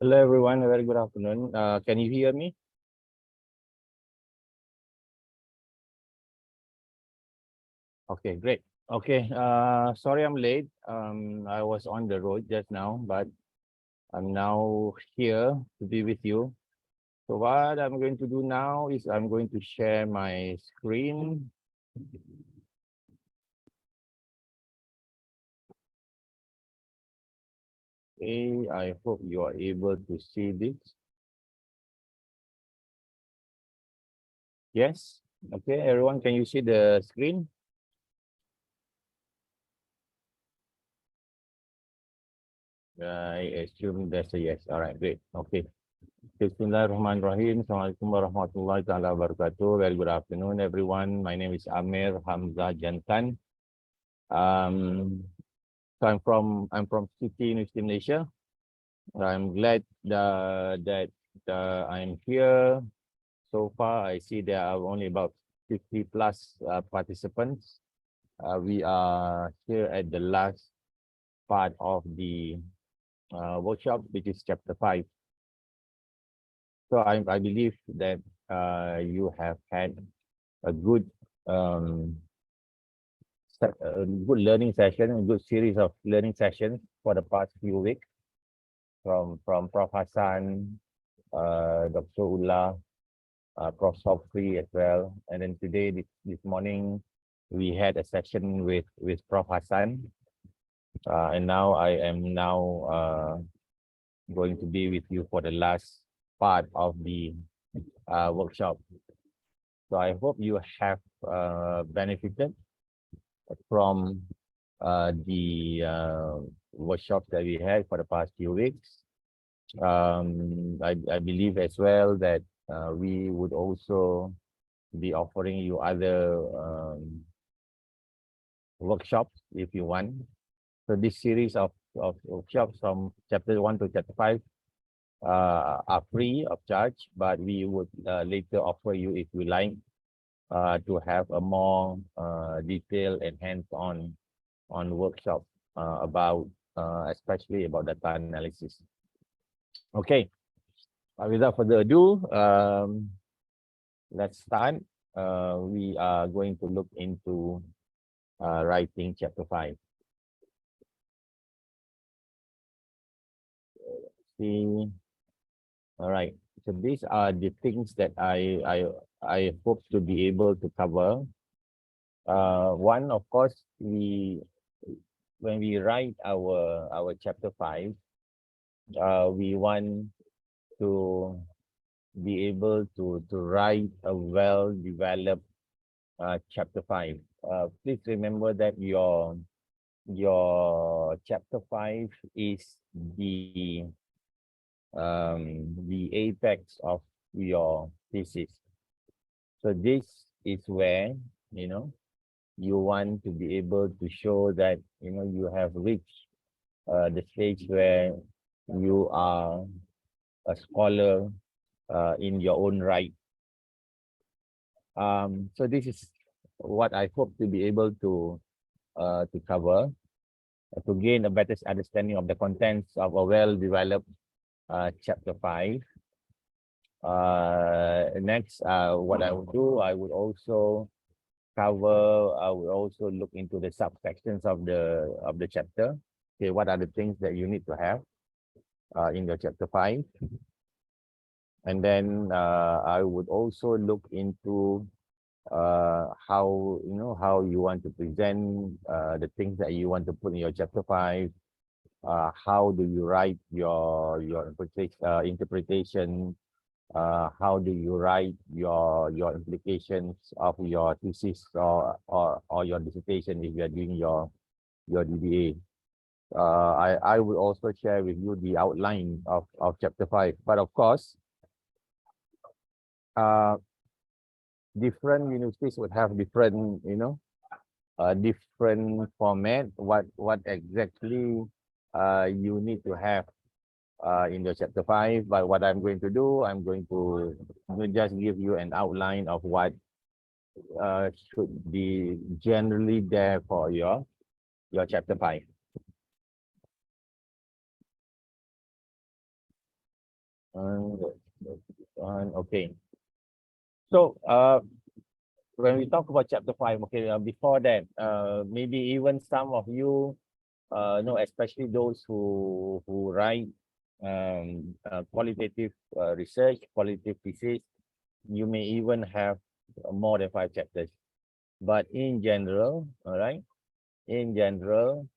Hello, everyone. A very good afternoon. Can you hear me? Okay, great. Okay, sorry I'm late. I was on the road just now, but I'm now here to be with you. So what I'm going to do now is I'm going to share my screen. Okay, I hope you are able to see this. Yes? Okay, everyone, can you see the screen? I assume that's a yes. All right, great. Okay. Bismillahirrahmanirrahim. Assalamualaikum warahmatullahi taala wabarakatuh. Very good afternoon, everyone. My name is Amir Hamzah Jantan. So I'm from City University Malaysia. I'm glad that I'm here. So far, I see there are only about 50 plus participants. We are here at the last part of the workshop, which is chapter 5. So I believe that you have had a good good learning session, a good series of learning sessions for the past few weeks from Prof Hassan, Dr. Ullah, Prof Sofri as well, and then today this morning we had a session with Prof Hassan, and now I am going to be with you for the last part of the workshop. So I hope you have benefited from the workshops that we had for the past few weeks. I believe as well that we would also be offering you other workshops if you want. So this series of workshops from chapter 1 to chapter 5 are free of charge, but we would later offer you, if you like, to have a more detailed and hands-on workshop about especially about data analysis. Okay, without further ado, let's start. We are going to look into writing chapter 5. See, all right. So these are the things that I hope to be able to cover. One, of course, when we write our chapter 5, we want to be able to write a well-developed chapter 5. Please remember that your chapter 5 is the apex of your thesis. So this is where you want to be able to show that you have reached the stage where you are a scholar in your own right. So this is what I hope to be able to cover, to gain a better understanding of the contents of a well-developed chapter 5. Next, what I would do, I would also look into the subsections of the chapter. Okay, what are the things that you need to have in your chapter 5? And then I would also look into how you want to present the things that you want to put in your chapter 5. How do you write your interpretation? How do you write your implications of your thesis or your dissertation if you are doing your DBA? I will also share with you the outline of chapter 5. But of course, different universities would have different, different format. What exactly you need to have in your chapter 5. But what I'm going to do, I'm going to just give you an outline of what should be generally there for your chapter 5. Okay. So when we talk about chapter 5, okay, before that, maybe even some of you know, especially those who write qualitative research, qualitative thesis, you may even have more than 5 chapters. But in general, all right, in general,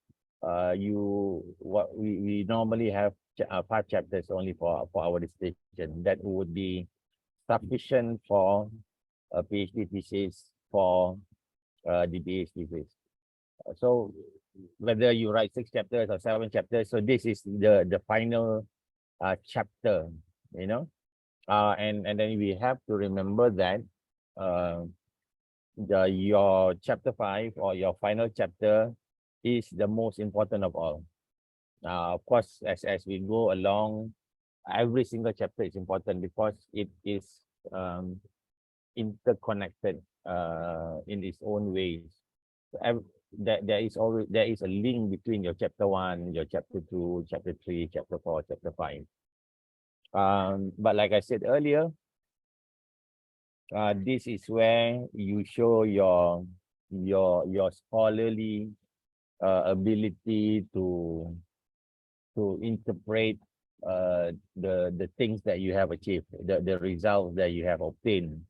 what we normally have 5 chapters only for our dissertation. That would be sufficient for a PhD thesis, for the PhD thesis. So whether you write 6 chapters or 7 chapters, so this is the final chapter, you know. And then we have to remember that your chapter 5 or your final chapter is the most important of all. Of course, as we go along, every single chapter is important because it is interconnected in its own ways. There is a link between your chapter 1, your chapter 2, chapter 3, chapter 4, chapter 5. But like I said earlier, this is where you show your scholarly ability to interpret the things that you have achieved, the results that you have obtained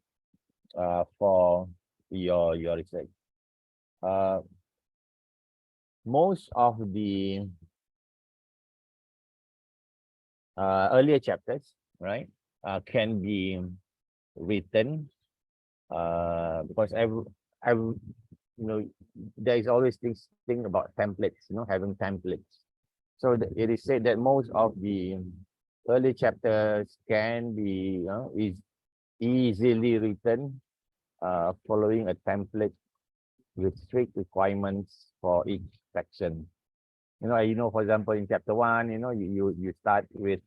for your research. Most of the earlier chapters, right, can be written because every you know, there is always this thing about templates, you know, having templates. So it is said that most of the early chapters can be, is easily written following a template with strict requirements for each section. You know, for example, in chapter 1, you know, you start with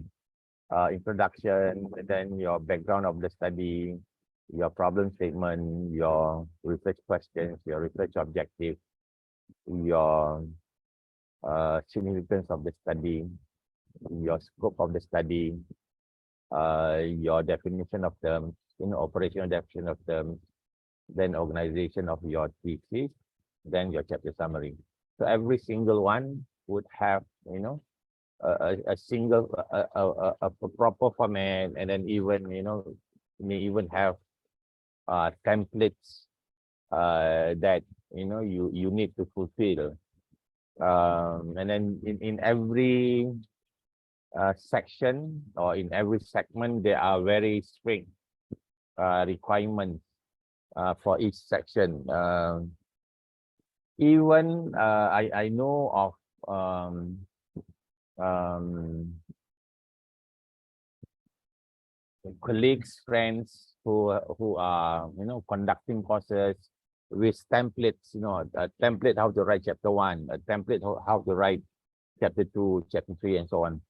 introduction, and then your background of the study, your problem statement, your research questions, your research objective, your significance of the study, your scope of the study, your definition of terms, you know, operational definition of terms, then organization of your thesis, then your chapter summary. So every single one would have, you know, a single a proper format, and then even, you know, may even have templates that, you know, you need to fulfill. And then in every section or in every segment, there are very strict requirements for each section. Even I know of colleagues, friends who are, you know, conducting courses with templates, you know, a template how to write chapter 1, a template how to write chapter 2, chapter 3, and so on.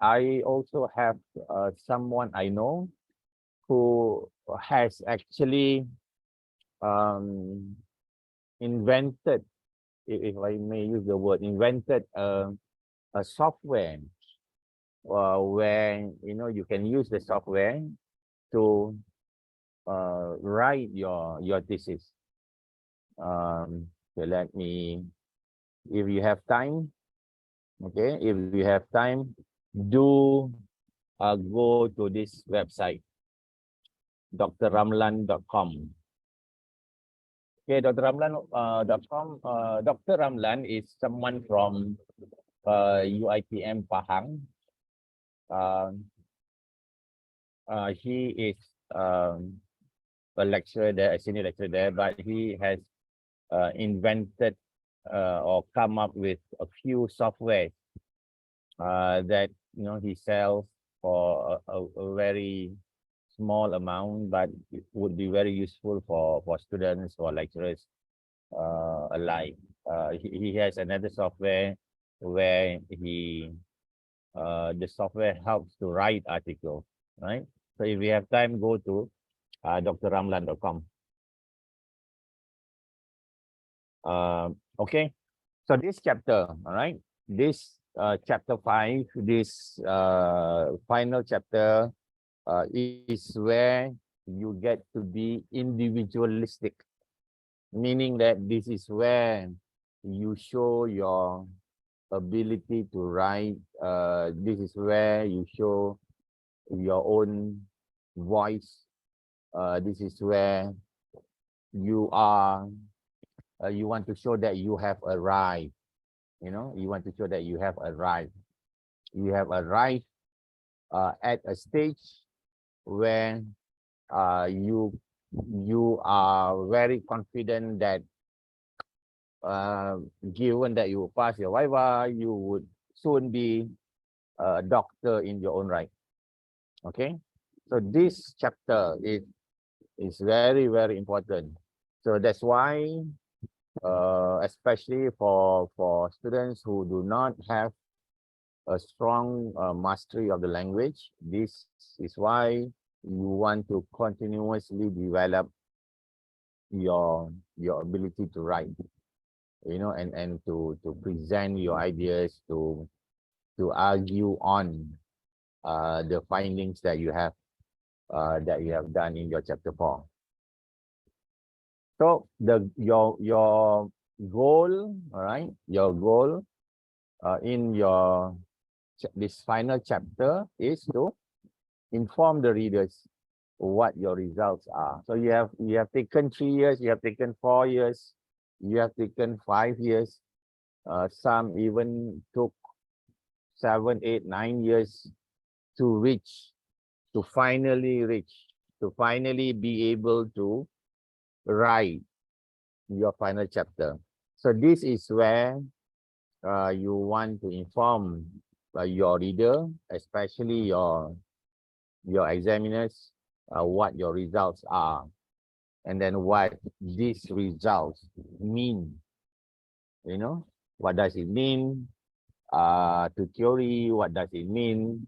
I also have someone I know who has actually invented, if I may use the word, invented a software where, you know, you can use the software to write your thesis. So let me, if you have time, okay, if you have time, do go to this website, drramlan.com. Okay, drramlan.com. Dr. Ramlan is someone from UITM Pahang. He is a lecturer there, a senior lecturer there, but he has invented or come up with a few software that, you know, he sells for a very small amount, but it would be very useful for students or lecturers alike. He has another software where the software helps to write articles, right? So if you have time, go to drramlan.com. Okay, so this chapter, all right, this chapter 5, this final chapter is where you get to be individualistic, meaning that this is where you show your ability to write. This is where you show your own voice. This is where you are, you want to show that you have arrived. You know, you want to show that you have arrived. You have arrived at a stage where you are very confident that given that you pass your Viva, you would soon be a doctor in your own right. Okay, so this chapter is very, very important. So that's why, especially for students who do not have a strong mastery of the language, this is why you want to continuously develop your ability to write, you know, and to present your ideas, to argue on the findings that you have done in your chapter 4. So your goal, all right, your goal in this final chapter is to inform the readers what your results are. So you have taken 3 years, you have taken 4 years, you have taken 5 years. Some even took 7, 8, 9 years to finally be able to write your final chapter. So this is where you want to inform your reader, especially your examiners, what your results are, and then what these results mean. You know, what does it mean to theory? What does it mean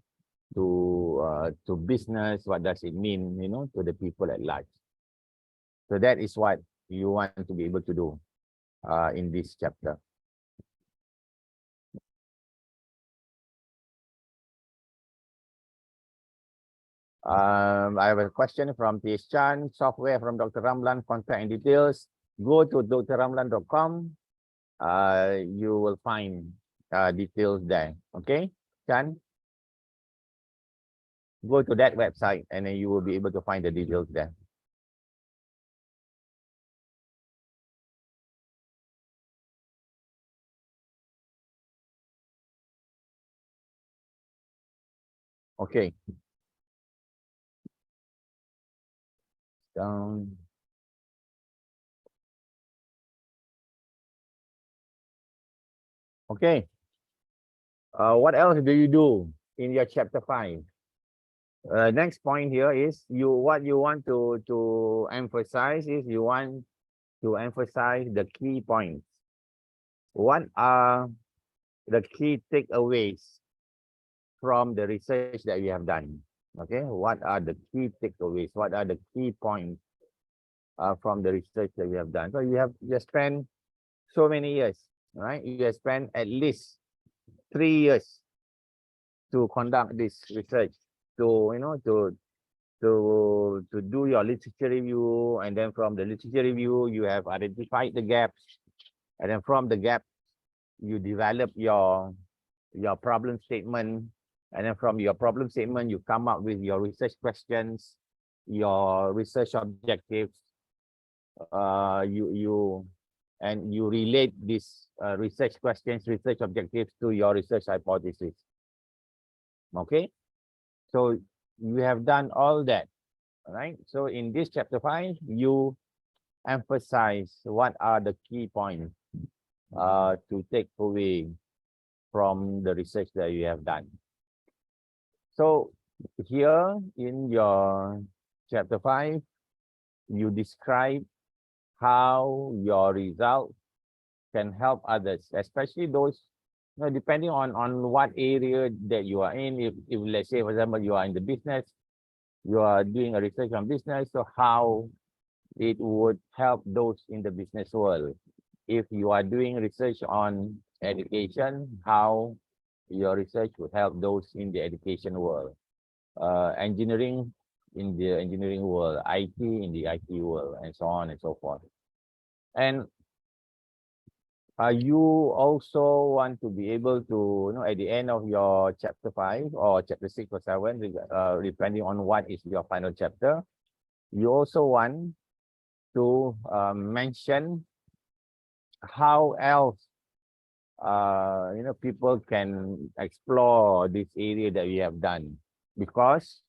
to business? What does it mean, you know, to the people at large? So that is what you want to be able to do in this chapter. I have a question from T.S. Chan. Software from Dr. Ramlan, contact and details. Go to drramlan.com. You will find details there. Okay, Chan? Go to that website and then you will be able to find the details there. Okay. Down. Okay. What else do you do in your chapter 5? Next point here is what you want to emphasize is you want to emphasize the key points. What are the key takeaways from the research that you have done? Okay, what are the key takeaways? What are the key points from the research that you have done? So you have spent so many years, right? You have spent at least 3 years to conduct this research, to do your literature review, and then from the literature review you have identified the gaps, and then from the gap you develop your problem statement, and then from your problem statement you come up with your research questions, your research objectives. You relate these research questions, research objectives to your research hypothesis. Okay, so you have done all that, right? So in this chapter 5, you emphasize what are the key points to take away from the research that you have done. So here in your chapter 5, you describe how your results can help others, especially those, you know, depending on what area that you are in. If let's say, for example, you are in the business, you are doing a research on business, so how it would help those in the business world. If you are doing research on education, how your research will help those in the education world, engineering in the engineering world, IT in the IT world, and so on and so forth. And you also want to be able to, at the end of your chapter 5 or chapter 6 or 7, depending on what is your final chapter, you also want to mention how else people can explore this area that we have done, because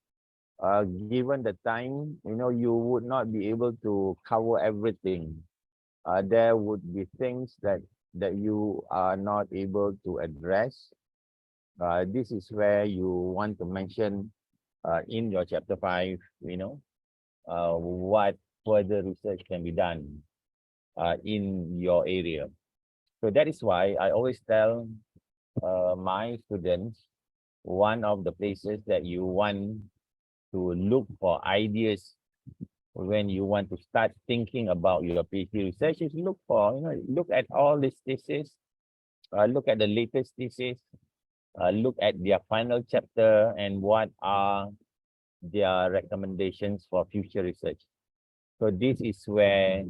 given the time, you would not be able to cover everything. There would be things that you are not able to address. This is where you want to mention in your chapter 5, what further research can be done in your area. So that is why I always tell my students, one of the places that you want to look for ideas when you want to start thinking about your PhD research is look at all these theses, look at the latest thesis, look at their final chapter and what are their recommendations for future research. So this is where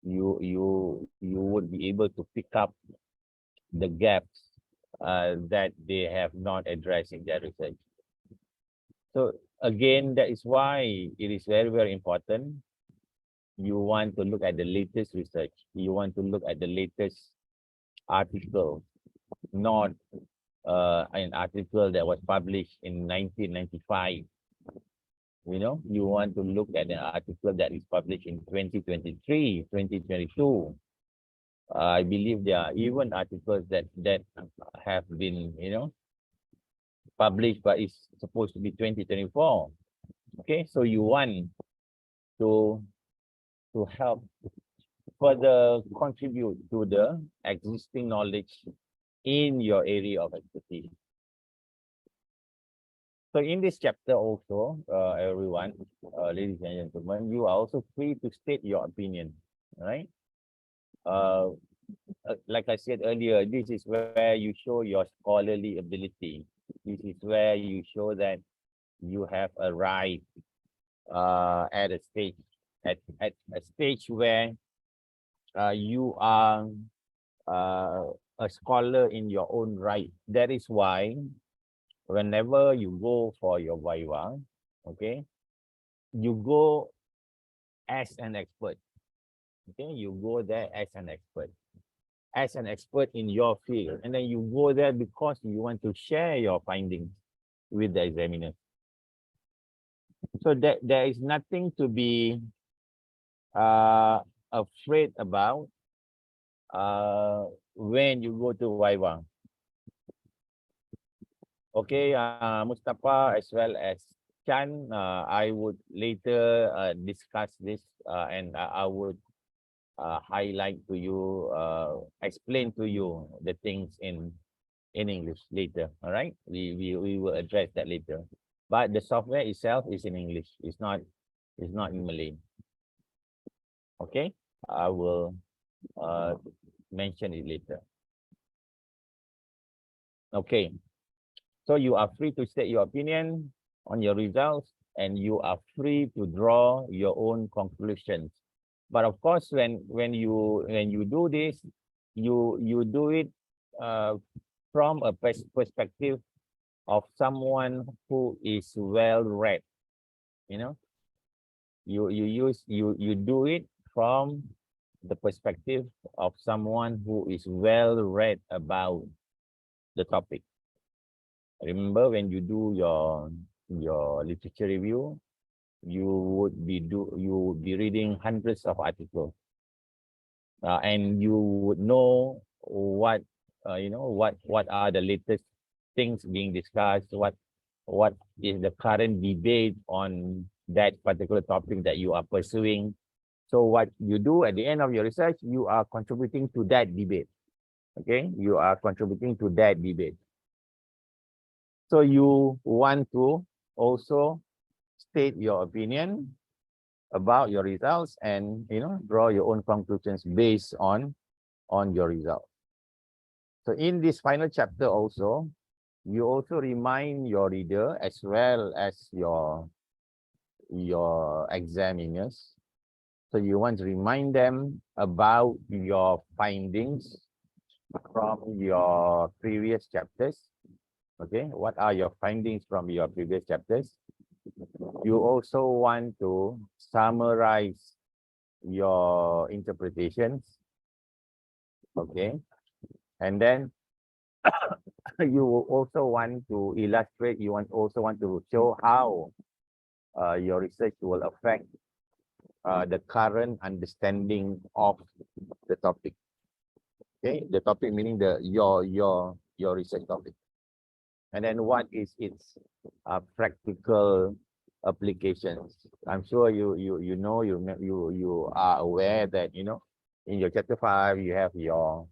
you would be able to pick up the gaps that they have not addressed in their research. So again, that is why it is very, very important. You want to look at the latest research. You want to look at the latest article, not an article that was published in 1995. You want to look at an article that is published in 2023, 2022. I believe there are even articles that have been, published, but it's supposed to be 2024. Okay, so you want to help further contribute to the existing knowledge in your area of expertise. So in this chapter also, everyone, ladies and gentlemen, you are also free to state your opinion, right? Like I said earlier, this is where you show your scholarly ability. This is where you show that you have arrived at a stage, at a stage where you are a scholar in your own right. That is why whenever you go for your viva, okay, you go as an expert. Okay, you go there as an expert in your field, and then you go there because you want to share your findings with the examiner. So there is nothing to be afraid about when you go to viva. Okay, Mustafa as well as Chan, I would later discuss this and I would highlight to you, explain to you the things in English later. All right, we will address that later. But the software itself is in English. It's not in Malay. Okay, I will mention it later. Okay, so you are free to state your opinion on your results, and you are free to draw your own conclusions. But of course, when you do this, you do it from a perspective of someone who is well read. You do it from the perspective of someone who is well read about the topic. Remember, when you do your literature review, you would be reading hundreds of articles, and you would know what what are the latest things being discussed, what is the current debate on that particular topic that you are pursuing. So what you do at the end of your research, you are contributing to that debate. Okay, you are contributing to that debate. So you want to also state your opinion about your results and draw your own conclusions based on your results. So in this final chapter also, you also remind your reader as well as your examiners. So you want to remind them about your findings from your previous chapters. Okay, what are your findings from your previous chapters? You also want to summarize your interpretations. Okay, and then you will also want to illustrate, you also want to show how your research will affect the current understanding of the topic. Okay, the topic meaning your research topic, and then what is its practical applications. I'm sure you are aware that in your chapter 5 you have your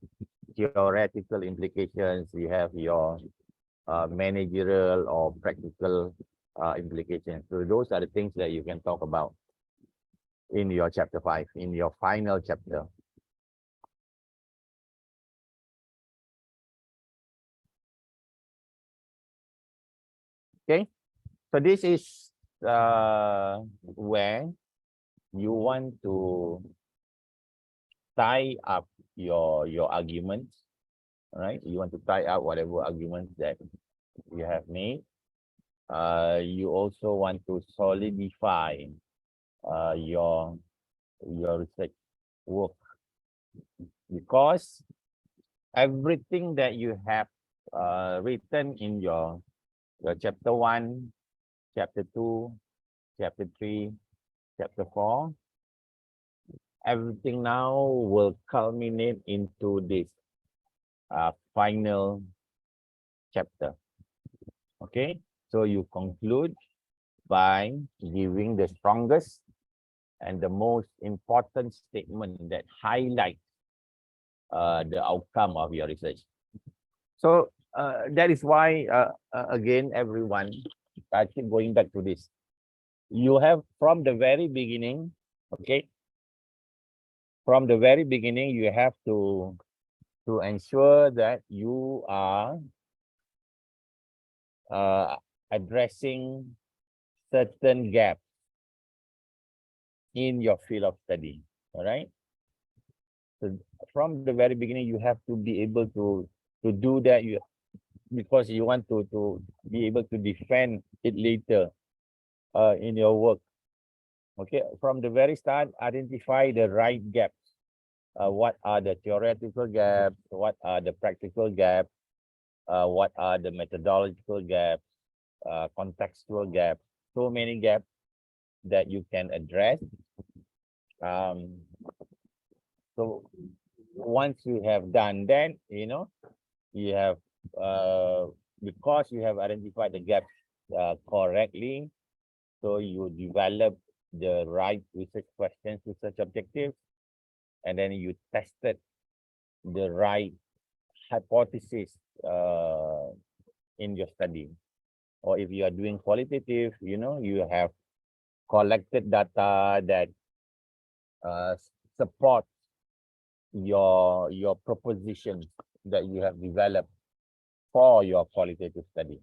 theoretical implications, you have your managerial or practical implications. So those are the things that you can talk about in your chapter 5, in your final chapter. Okay, so this is where you want to tie up your arguments, right? You want to tie up whatever arguments that you have made. You also want to solidify your research work, because everything that you have written in your chapter 1, chapter 2, chapter 3, chapter 4, everything now will culminate into this final chapter. Okay, so you conclude by giving the strongest and the most important statement that highlights the outcome of your research. So that is why, again, everyone, I keep going back to this. You have from the very beginning, okay, from the very beginning, you have to ensure that you are addressing certain gaps in your field of study. All right. So from the very beginning, you have to be able to do that. Because you want to be able to defend it later in your work. Okay. From the very start, identify the right gaps. What are the theoretical gaps? What are the practical gaps? What are the methodological gaps? Contextual gaps? So many gaps that you can address. So once you have done that, you have because you have identified the gaps correctly, so you develop the right research questions, research objectives, and then you tested the right hypothesis in your study. Or if you are doing qualitative, you have collected data that support your propositions that you have developed for your qualitative study.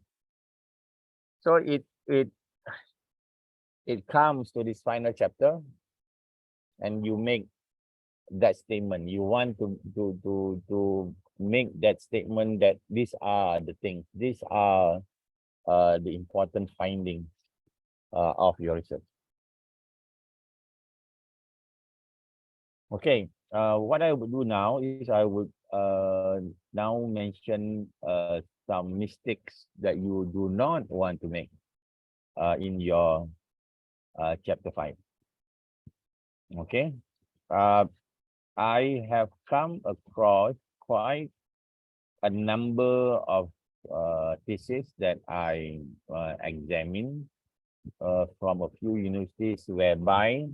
So it comes to this final chapter, and you make that statement. You want to make that statement that these are the things, these are the important findings of your research. Okay, what I would do now is I would now mention some mistakes that you do not want to make in your chapter 5. Okay, I have come across quite a number of theses that I examined from a few universities, whereby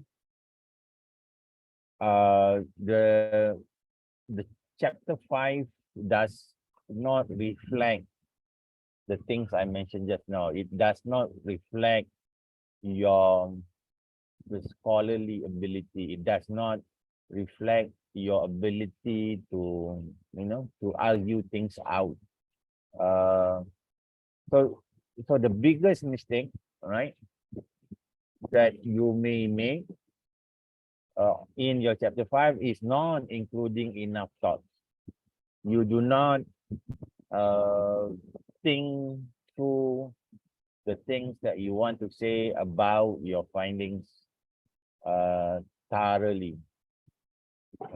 the chapter 5 does not reflect the things I mentioned just now. It does not reflect the scholarly ability. It does not reflect your ability to to argue things out. So, so the biggest mistake, right, that you may make in your chapter 5 is not including enough thoughts. You do not uh, think through the things that you want to say about your findings thoroughly.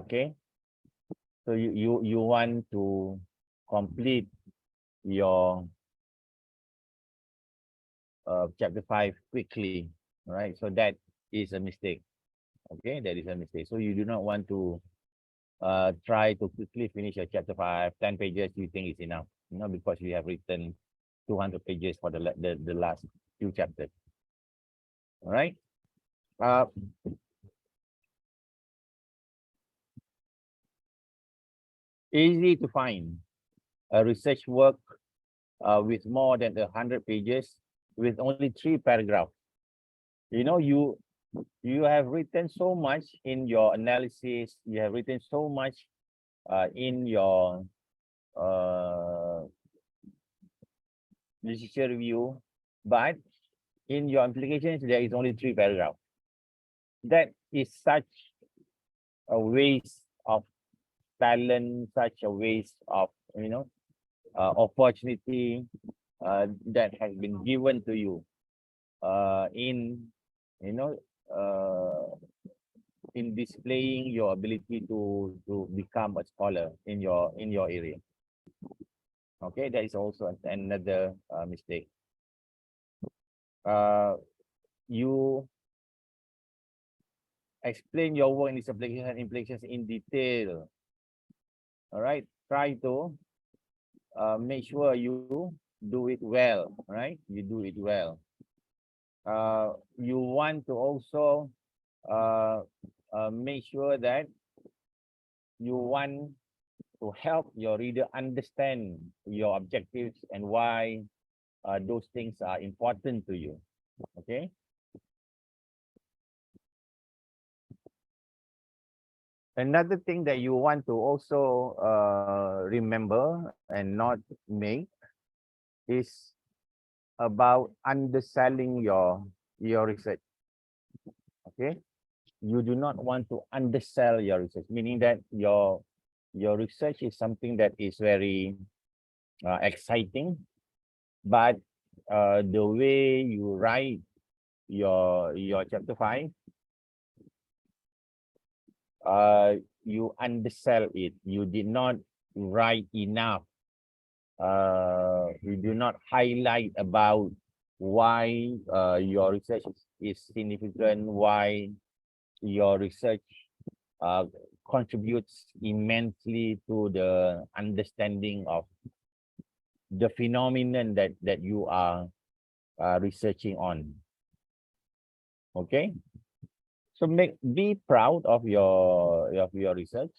Okay, so you want to complete your chapter 5 quickly, right? So that is a mistake. Okay, that is a mistake. So you do not want to try to quickly finish your chapter 5, 10 pages. You think is enough, because you have written 200 pages for the last few chapters. All right. Uh, Easy to find a research work with more than 100 pages with only 3 paragraphs. You have written so much in your analysis. You have written so much in your uh, literature review, but in your implications there is only 3 paragraphs. That is such a waste of talent, such a waste of opportunity that has been given to you in you know uh, in displaying your ability to become a scholar in your area. Okay, that is also another mistake. Uh, you explain your work and its application and implications in detail. All right, try to make sure you do it well, right? You do it well. You want to also uh, make sure that you want to help your reader understand your objectives and why those things are important to you. Okay. Another thing that you want to also remember and not make is about underselling your research. Okay, you do not want to undersell your research, meaning that your research is something that is very exciting, but the way you write your chapter 5, you undersell it. You did not write enough. You do not highlight about why your research is significant, why your research uh, contributes immensely to the understanding of the phenomenon that you are researching on. Okay, so be proud of your research.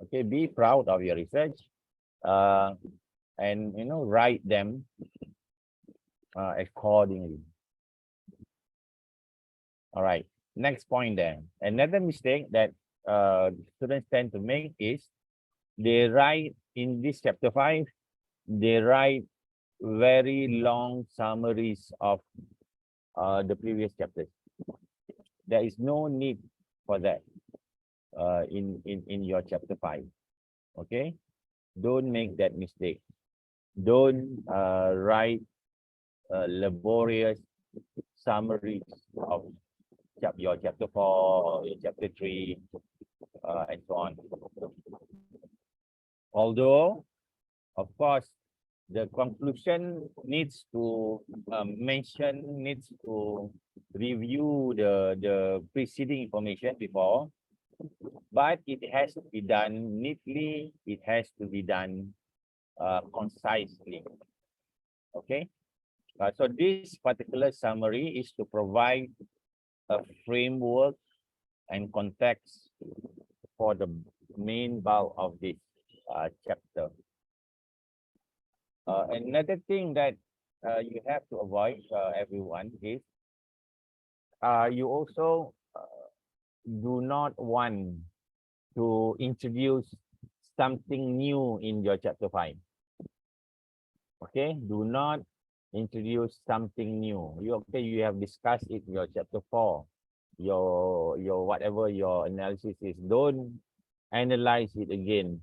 Okay, be proud of your research, and write them accordingly. All right. Next point then. Another mistake that students tend to make is they write in this chapter 5, they write very long summaries of the previous chapters. There is no need for that in your chapter 5. Okay? Don't make that mistake. Don't write laborious summaries of your chapter 4, your chapter 3, and so on. Although, of course, the conclusion needs to needs to review the preceding information before, but it has to be done neatly. It has to be done concisely. Okay. So this particular summary is to provide a framework and context for the main bulk of this chapter. Another thing that you have to avoid, everyone, is you also do not want to introduce something new in your chapter 5. Okay, do not introduce something new. You have discussed it in your chapter 4. Your whatever your analysis is, don't analyze it again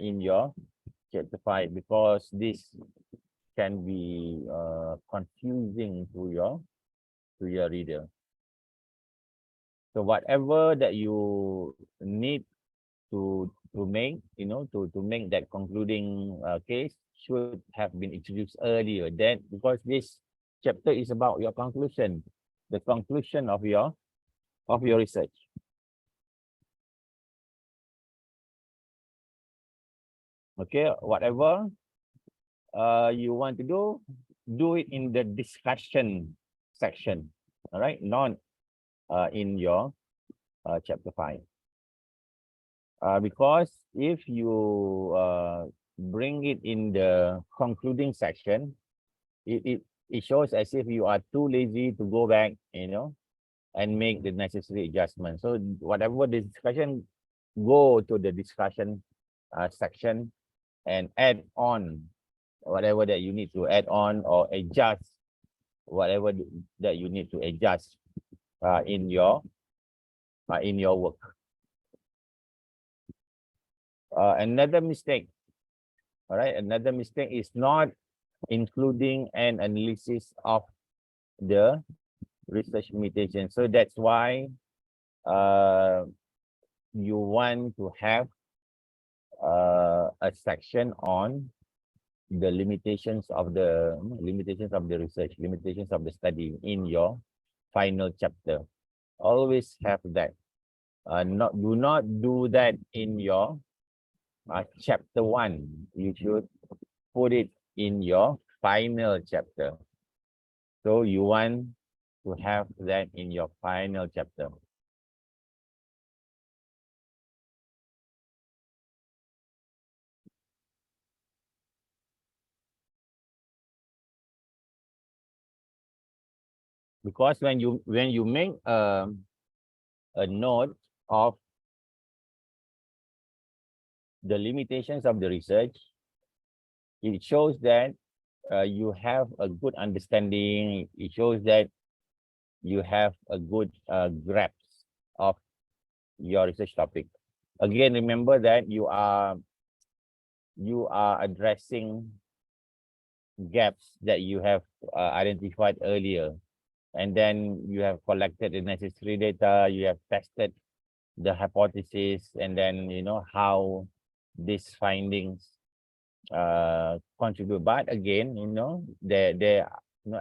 in your chapter 5, because this can be confusing to your reader. So whatever that you need to make, to make that concluding case should have been introduced earlier. Then, because this chapter is about your conclusion, the conclusion of your research. Okay, whatever you want to do it in the discussion section. All right, not in your chapter 5. Because if you bring it in the concluding section, it shows as if you are too lazy to go back, and make the necessary adjustments. So whatever the discussion, go to the discussion section and add on whatever that you need to add on, or adjust whatever that you need to adjust in your work. Another mistake, all right, another mistake is not including an analysis of the research limitation. So that's why you want to have a section on the limitations of the research, limitations of the study in your final chapter. Always have that. Do not do that in your chapter 1. You should put it in your final chapter. So you want to have that in your final chapter. Because when you make a note of the limitations of the research, it shows that you have a good understanding. It shows that you have a good grasp of your research topic. Again, remember that you are addressing gaps that you have identified earlier, and then you have collected the necessary data, you have tested the hypothesis, and then how these findings contribute. But again,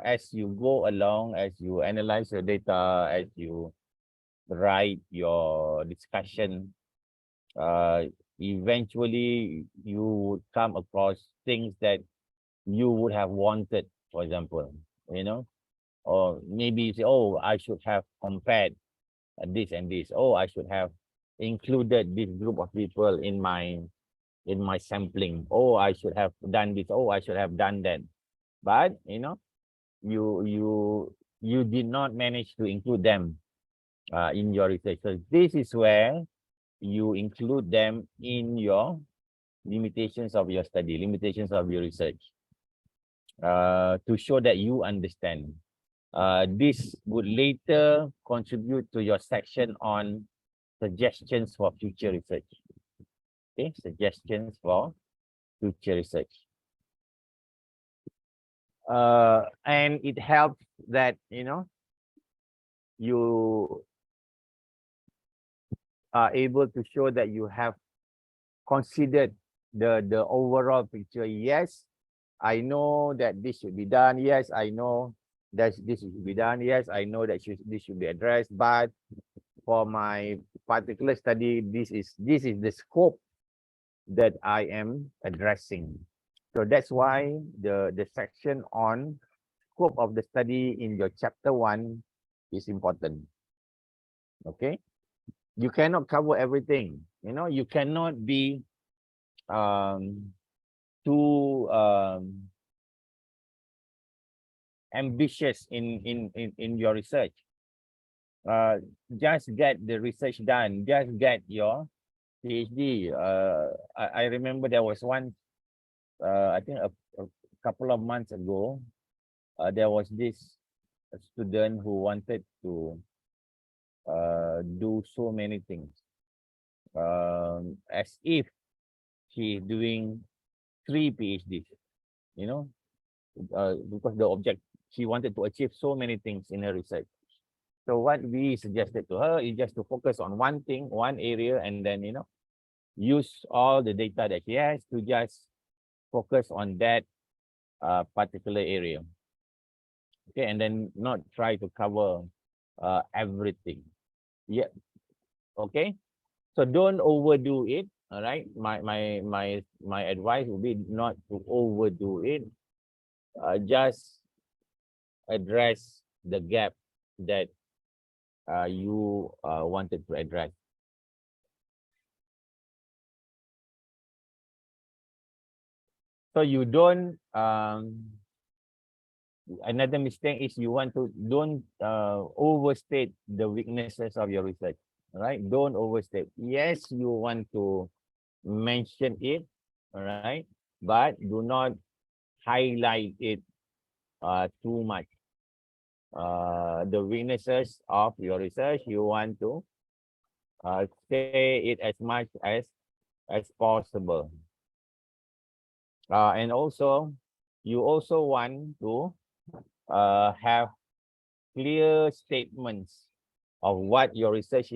as you go along, as you analyze your data, as you write your discussion, eventually you would come across things that you would have wanted, for example, or maybe you say, oh, I should have compared this and this. Oh, I should have included this group of people in my sampling. Oh, I should have done this. Oh, I should have done that. But you did not manage to include them in your research. So this is where you include them in your limitations of your study, limitations of your research, to show that you understand. This would later contribute to your section on suggestions for future research. Okay, suggestions for future research. And it helps that you are able to show that you have considered the overall picture. Yes, I know that this should be done. Yes, I know that this should be done. Yes, I know that this should be addressed. But for my particular study, this is the scope that I am addressing. So that's why the section on scope of the study in your chapter 1 is important. Okay, you cannot cover everything. You cannot be too ambitious in your research. Just get the research done. Just get your PhD. I remember there was one, I think a couple of months ago, there was this student who wanted to do so many things, as if she is doing 3 PhDs, you know, because the object, she wanted to achieve so many things in her research. So what we suggested to her is just to focus on one thing, one area, and then, use all the data that she has to just focus on that particular area. Okay, and then not try to cover everything. Yeah. Okay. So don't overdo it. All right. My advice would be not to overdo it. Just address the gap that you wanted to address. So you don't another mistake is you want to don't overstate the weaknesses of your research. All right, don't overstate. Yes, you want to mention it, all right, but do not highlight it too much. The weaknesses of your research, you want to say it as much as possible. And also, you also want to have clear statements of what your research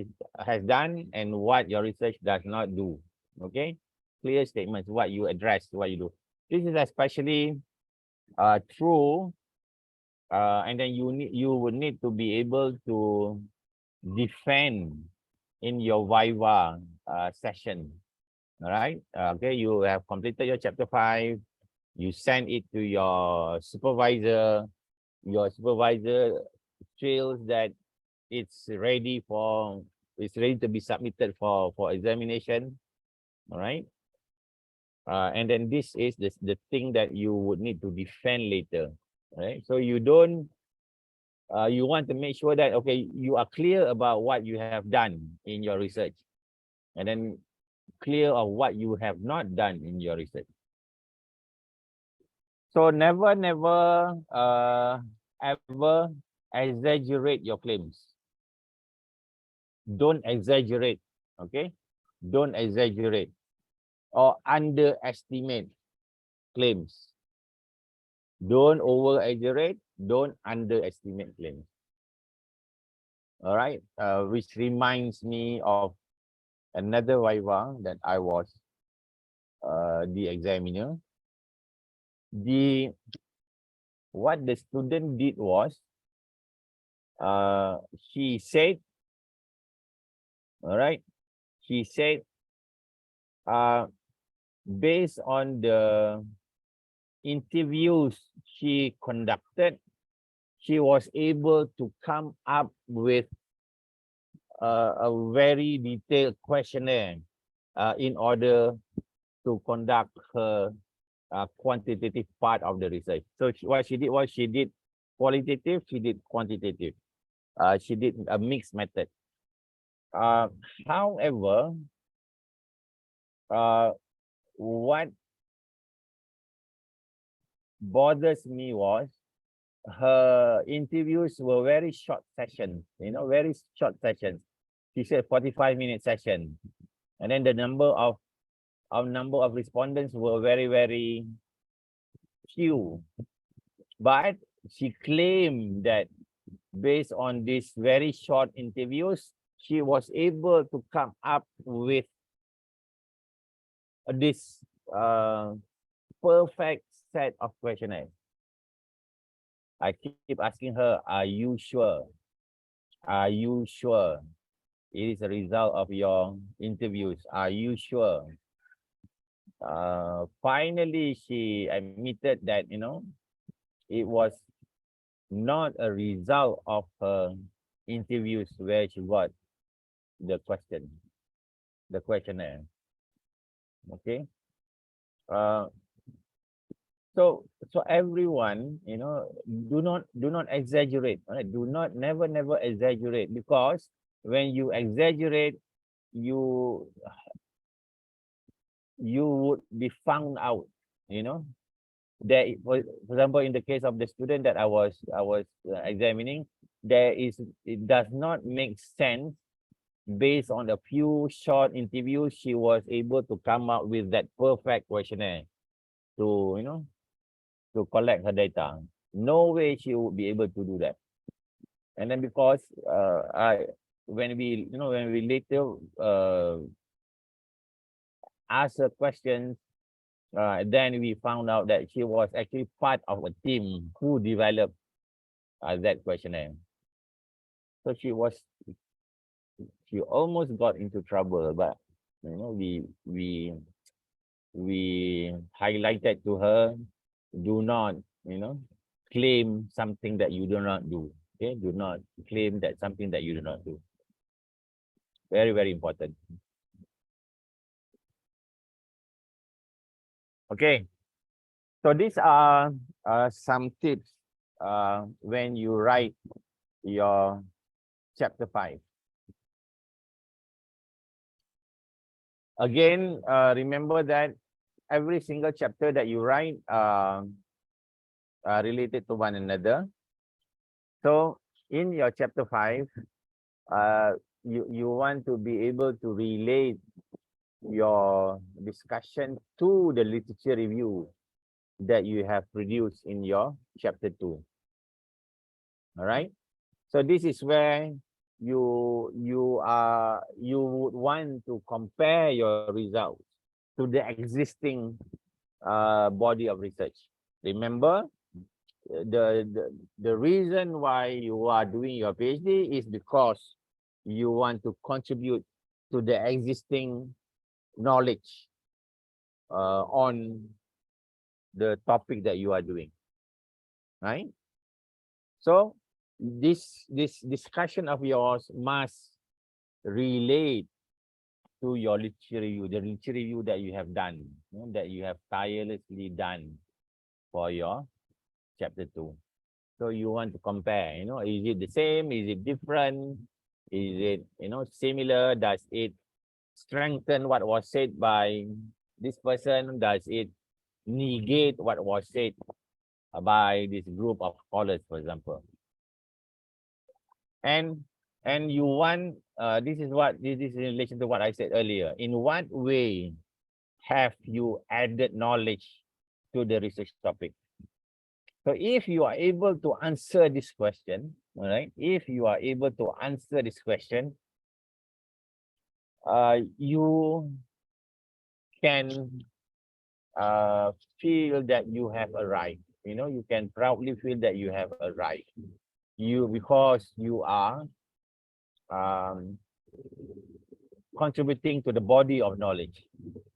has done and what your research does not do. Okay, clear statements, what you address, what you do. This is especially true, and then you would need to be able to defend in your Viva session. All right. Okay, you have completed your chapter 5. You send it to your supervisor. Your supervisor feels that it's ready to be submitted for examination. All right. And then this is the thing that you would need to defend later. Right. So you don't you want to make sure that, okay, you are clear about what you have done in your research, and then clear of what you have not done in your research. So never ever exaggerate your claims. Don't exaggerate, okay? Don't exaggerate or underestimate claims. Don't over exaggerate, don't underestimate claims. All right, which reminds me of another Viva that I was the examiner. What the student did was, she said, all right, she said, based on the interviews she conducted, she was able to come up with a very detailed questionnaire in order to conduct her quantitative part of the research. So what she did was, she did qualitative, she did quantitative. She did a mixed method. However, what bothers me was her interviews were very short sessions, very short sessions. She said 45-minute session, and then the number of respondents were very, very few. But she claimed that based on these very short interviews, she was able to come up with this perfect set of questionnaires. I keep asking her, are you sure? Are you sure it is a result of your interviews? Are you sure? Finally, she admitted that, it was not a result of her interviews where she got the questionnaire. Okay. So everyone, do not exaggerate. Right? Never exaggerate, because when you exaggerate, you would be found out. there, for example, in the case of the student that I was examining, it does not make sense based on a few short interviews. She was able to come up with that perfect questionnaire to, to collect her data. No way she would be able to do that. And then because when we later ask her questions, then we found out that she was actually part of a team who developed that questionnaire. So she almost got into trouble, but we highlighted to her, do not claim something that you do not do. Okay, do not claim that something that you do not do. Very, very important. Okay, so these are some tips when you write your chapter 5. Again, remember that every single chapter that you write are related to one another. So in your chapter 5, you want to be able to relate your discussion to the literature review that you have produced in your chapter 2. All right. So this is where you would want to compare your results to the existing body of research. Remember, the reason why you are doing your PhD is because you want to contribute to the existing knowledge on the topic that you are doing, right? So this discussion of yours must relate to your literature review, the literature review that you have done, that you have tirelessly done for your chapter 2. So you want to compare, is it the same? Is it different? Is it, similar? Does it strengthen what was said by this person? Does it negate what was said by this group of scholars, for example? And you want, this is in relation to what I said earlier. In what way have you added knowledge to the research topic? So if you are able to answer this question, all right, if you are able to answer this question, you can feel that you have arrived. You can proudly feel that you have arrived. Because you are contributing to the body of knowledge,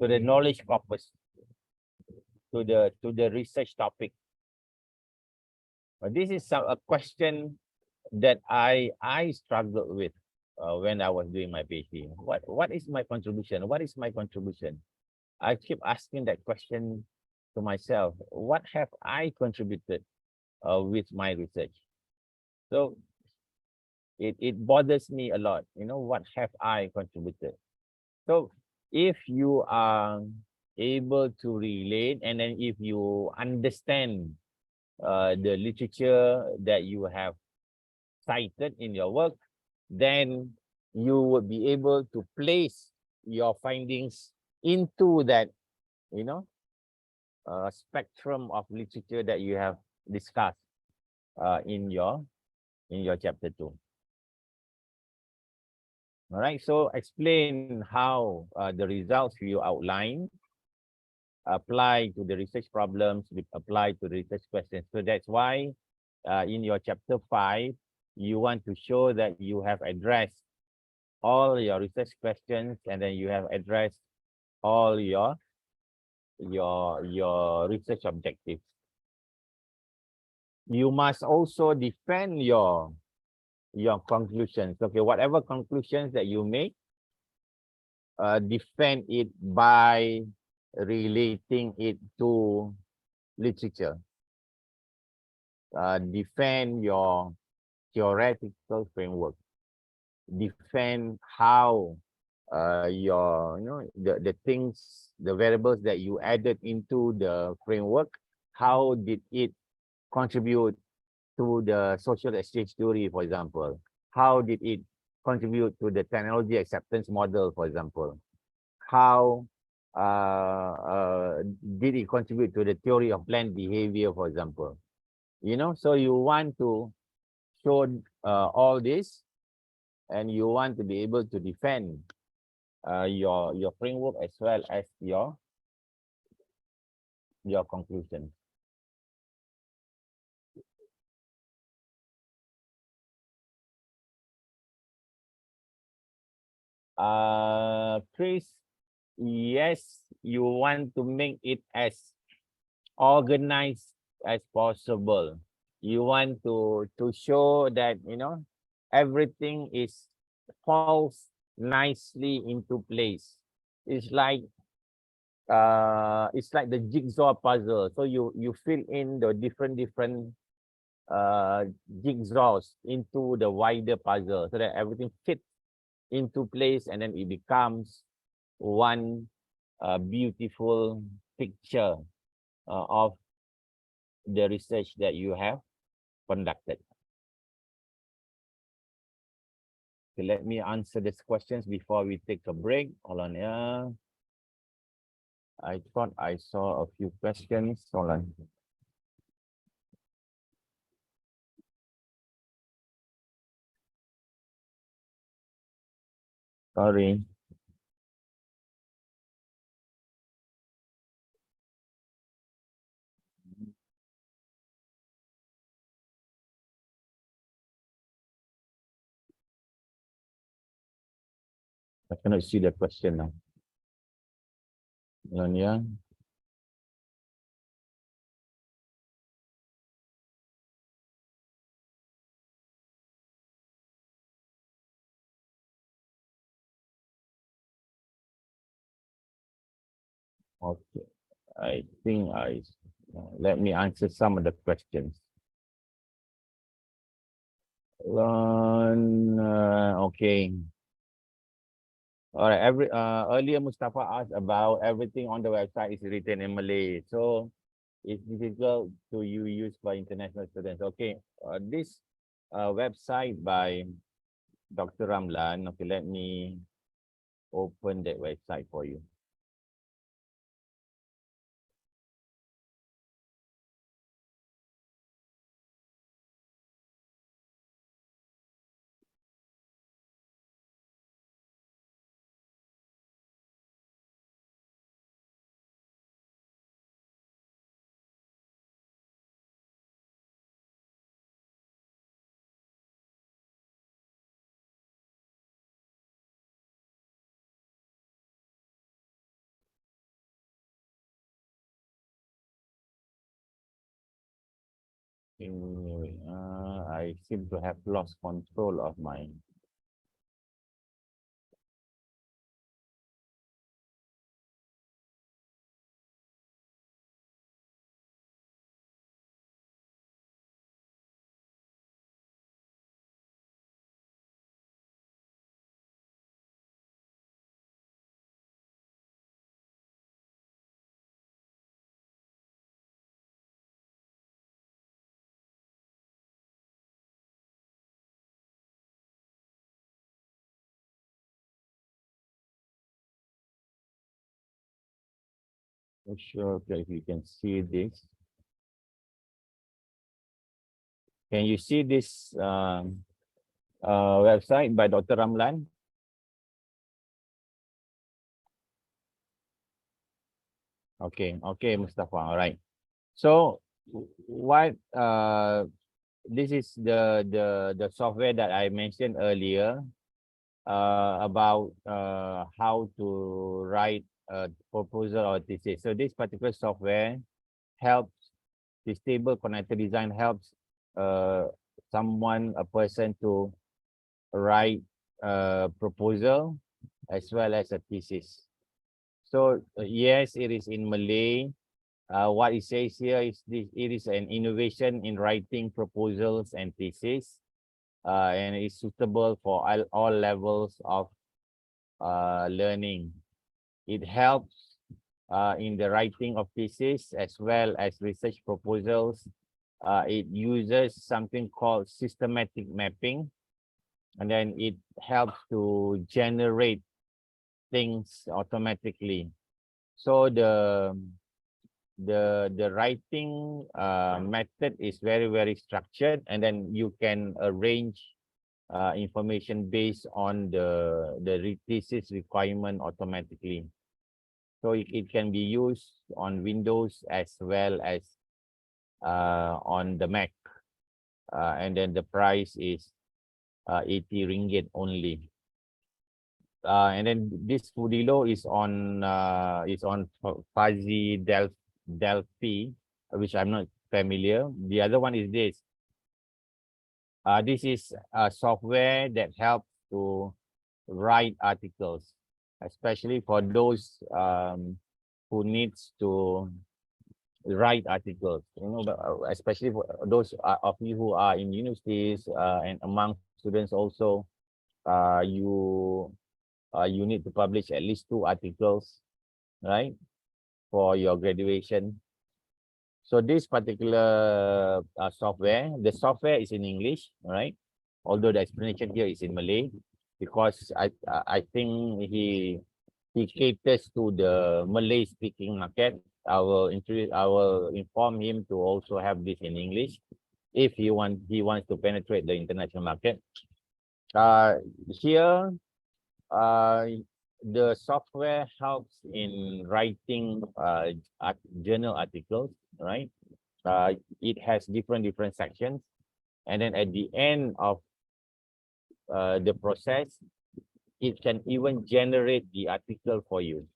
to the knowledge corpus, to the research topic. This is a question that I struggled with when I was doing my PhD. What is my contribution? What is my contribution? I keep asking that question to myself. What have I contributed with my research? So it bothers me a lot. What have I contributed? So if you are able to relate, and then if you understand the literature that you have cited in your work, then you would be able to place your findings into that, spectrum of literature that you have discussed in your chapter 2. All right, so explain how the results you outline apply to the research problems, apply to the research questions. So that's why in your chapter 5, you want to show that you have addressed all your research questions, and then you have addressed all your research objectives. You must also defend your conclusions. Okay, whatever conclusions that you make, defend it by relating it to literature. Defend your theoretical framework. Defend how your the things, the variables that you added into the framework how did it contribute to the social exchange theory, for example? How did it contribute to the technology acceptance model, for example? How did it contribute to the theory of planned behavior, for example? You know, so you want to show all this, and you want to be able to defend your framework as well as your conclusion. Chris, yes, you want to make it as organized as possible. You want to show that, you know, everything is falls nicely into place. It's like the jigsaw puzzle. So you fill in the different jigsaws into the wider puzzle so that everything fits into place, and then it becomes one beautiful picture of the research that you have conducted. Okay, let me answer these questions before we take a break. Hold on, yeah. I thought I saw a few questions. Hold on. Sorry. I cannot see the question now. Hold on, yeah. Okay. I think let me answer some of the questions. Okay. All right. Earlier Mustafa asked about everything on the website is written in Malay, so it's difficult to use for international students. Okay. This website by Dr. Ramlan. Okay, let me open that website for you. Anyway, I seem to have lost control of my. Not sure if you can see this. Can you see this website by Dr. Ramlan? Okay, okay, Mustafa. All right. So what this is the software that I mentioned earlier about how to write a proposal or thesis. So this particular software helps, this table connector design helps a person to write a proposal as well as a thesis. So yes, it is in Malay. What it says here is this: it is an innovation in writing proposals and thesis, and it's suitable for all levels of learning. It helps in the writing of thesis as well as research proposals. It uses something called systematic mapping, and then it helps to generate things automatically. So the writing method is very structured, and then you can arrange information based on the thesis requirement automatically. So it can be used on Windows as well as on the Mac, and then the price is 80 ringgit only. And then this Fudilo is on Fuzzy Delphi, which I'm not familiar. The other one is this. This is a software that helps to write articles, especially for those who needs to write articles. Especially for those of you who are in universities and among students also, you need to publish at least 2 articles, right, for your graduation. So this particular software, the software is in English, right? Although the explanation here is in Malay, because I think he caters to the Malay speaking market. I will inform him to also have this in English if he wants to penetrate the international market. Here, the software helps in writing journal articles, right? It has different sections, and then at the end of the process, it can even generate the article for you.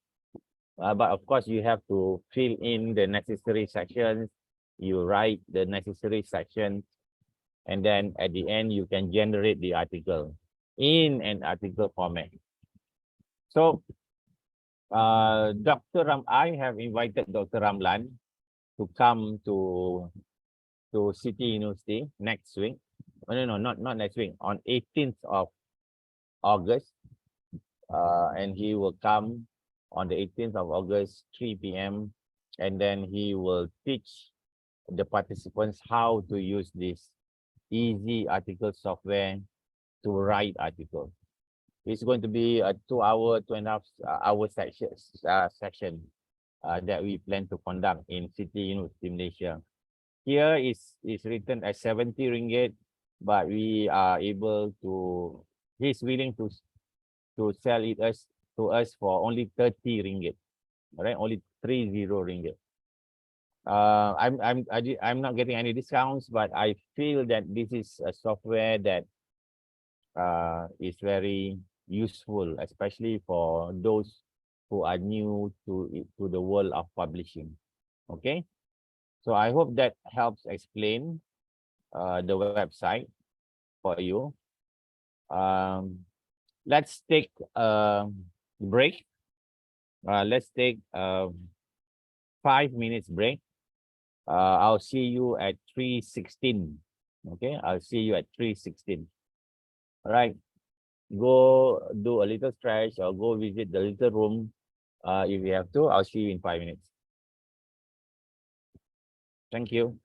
But of course, you have to fill in the necessary sections. You write the necessary sections, and then at the end, you can generate the article in an article format. So, I have invited Dr. Ramlan to come to City University next week. Oh, no, not next week. On 18th of August, and he will come on the 18th of August, 3 p.m. And then he will teach the participants how to use this easy article software to write articles. It's going to be a 2-hour, 2.5-hour section that we plan to conduct in City University, Malaysia. Here is written as 70 ringgit, but we are able to. He's willing to sell it to us for only 30 ringgit. All right, only 30 ringgit. I'm not getting any discounts, but I feel that this is a software that is very useful, especially for those who are new to the world of publishing. Okay, so I hope that helps explain the website for you. Let's take a break. Let's take a 5 minutes break. I'll see you at 3:16. Okay, I'll see you at 3:16. All right, go do a little stretch or go visit the little room. If you have to, I'll see you in 5 minutes. Thank you.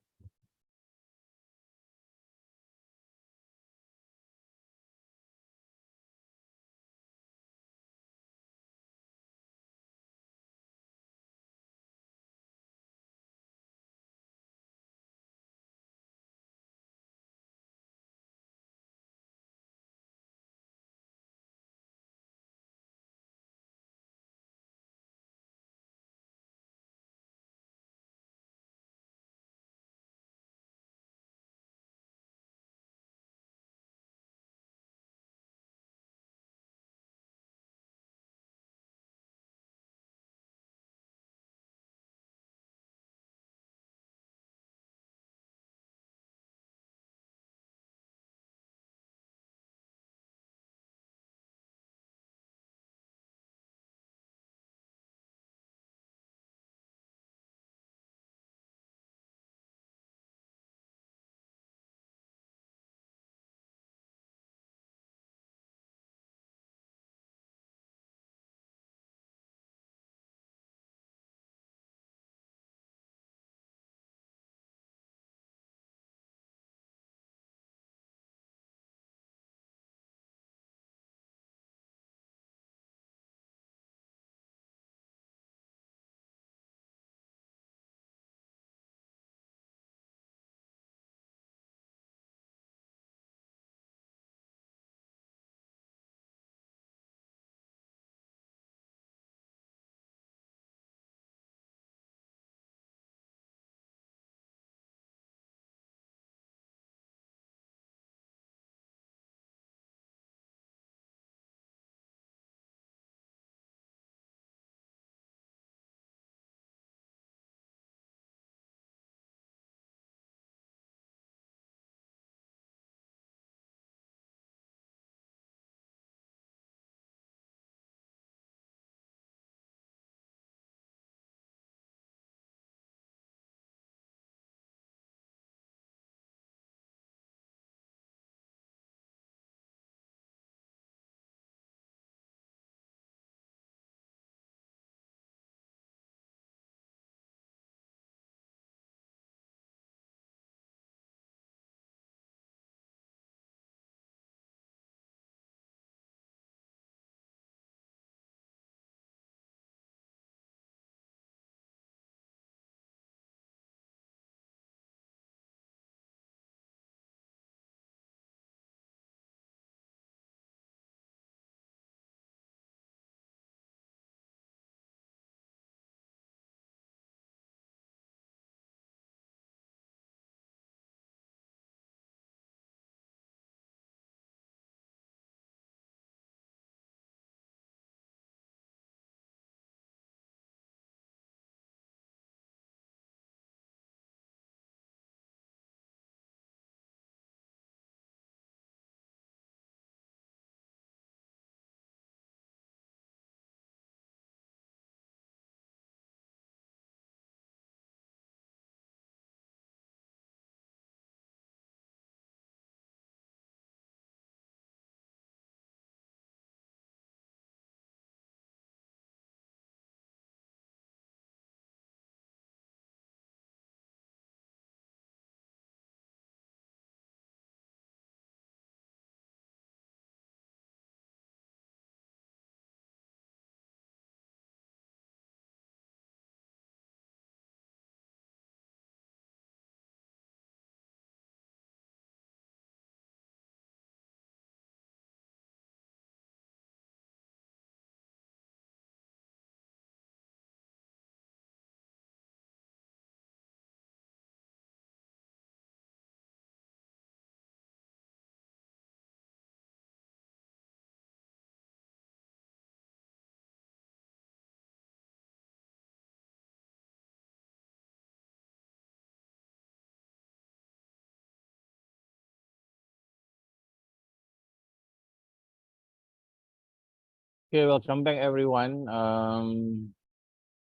Okay, welcome back everyone.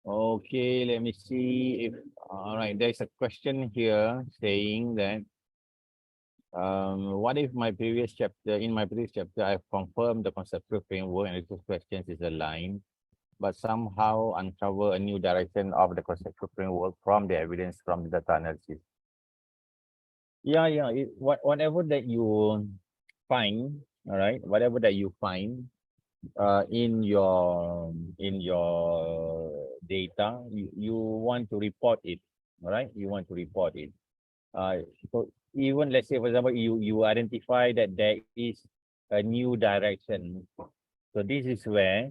Okay, let me see if all right. There's a question here saying that what if my previous chapter in my previous chapter I've confirmed the conceptual framework and research questions is aligned, but somehow uncover a new direction of the conceptual framework from the evidence from the data analysis. Yeah. Whatever that you find, all right, whatever that you find in your data, you want to report it, all right? You want to report it. So even let's say, for example, you identify that there is a new direction. So this is where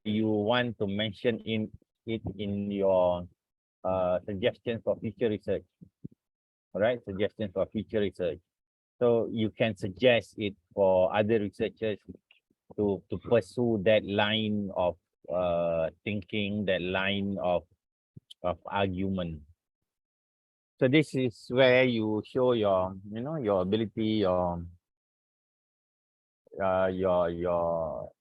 you want to mention it in your suggestions for future research, all right? Suggestions for future research. So you can suggest it for other researchers to pursue that line of thinking, that line of argument. So this is where you show your, you know, your ability, uh, your your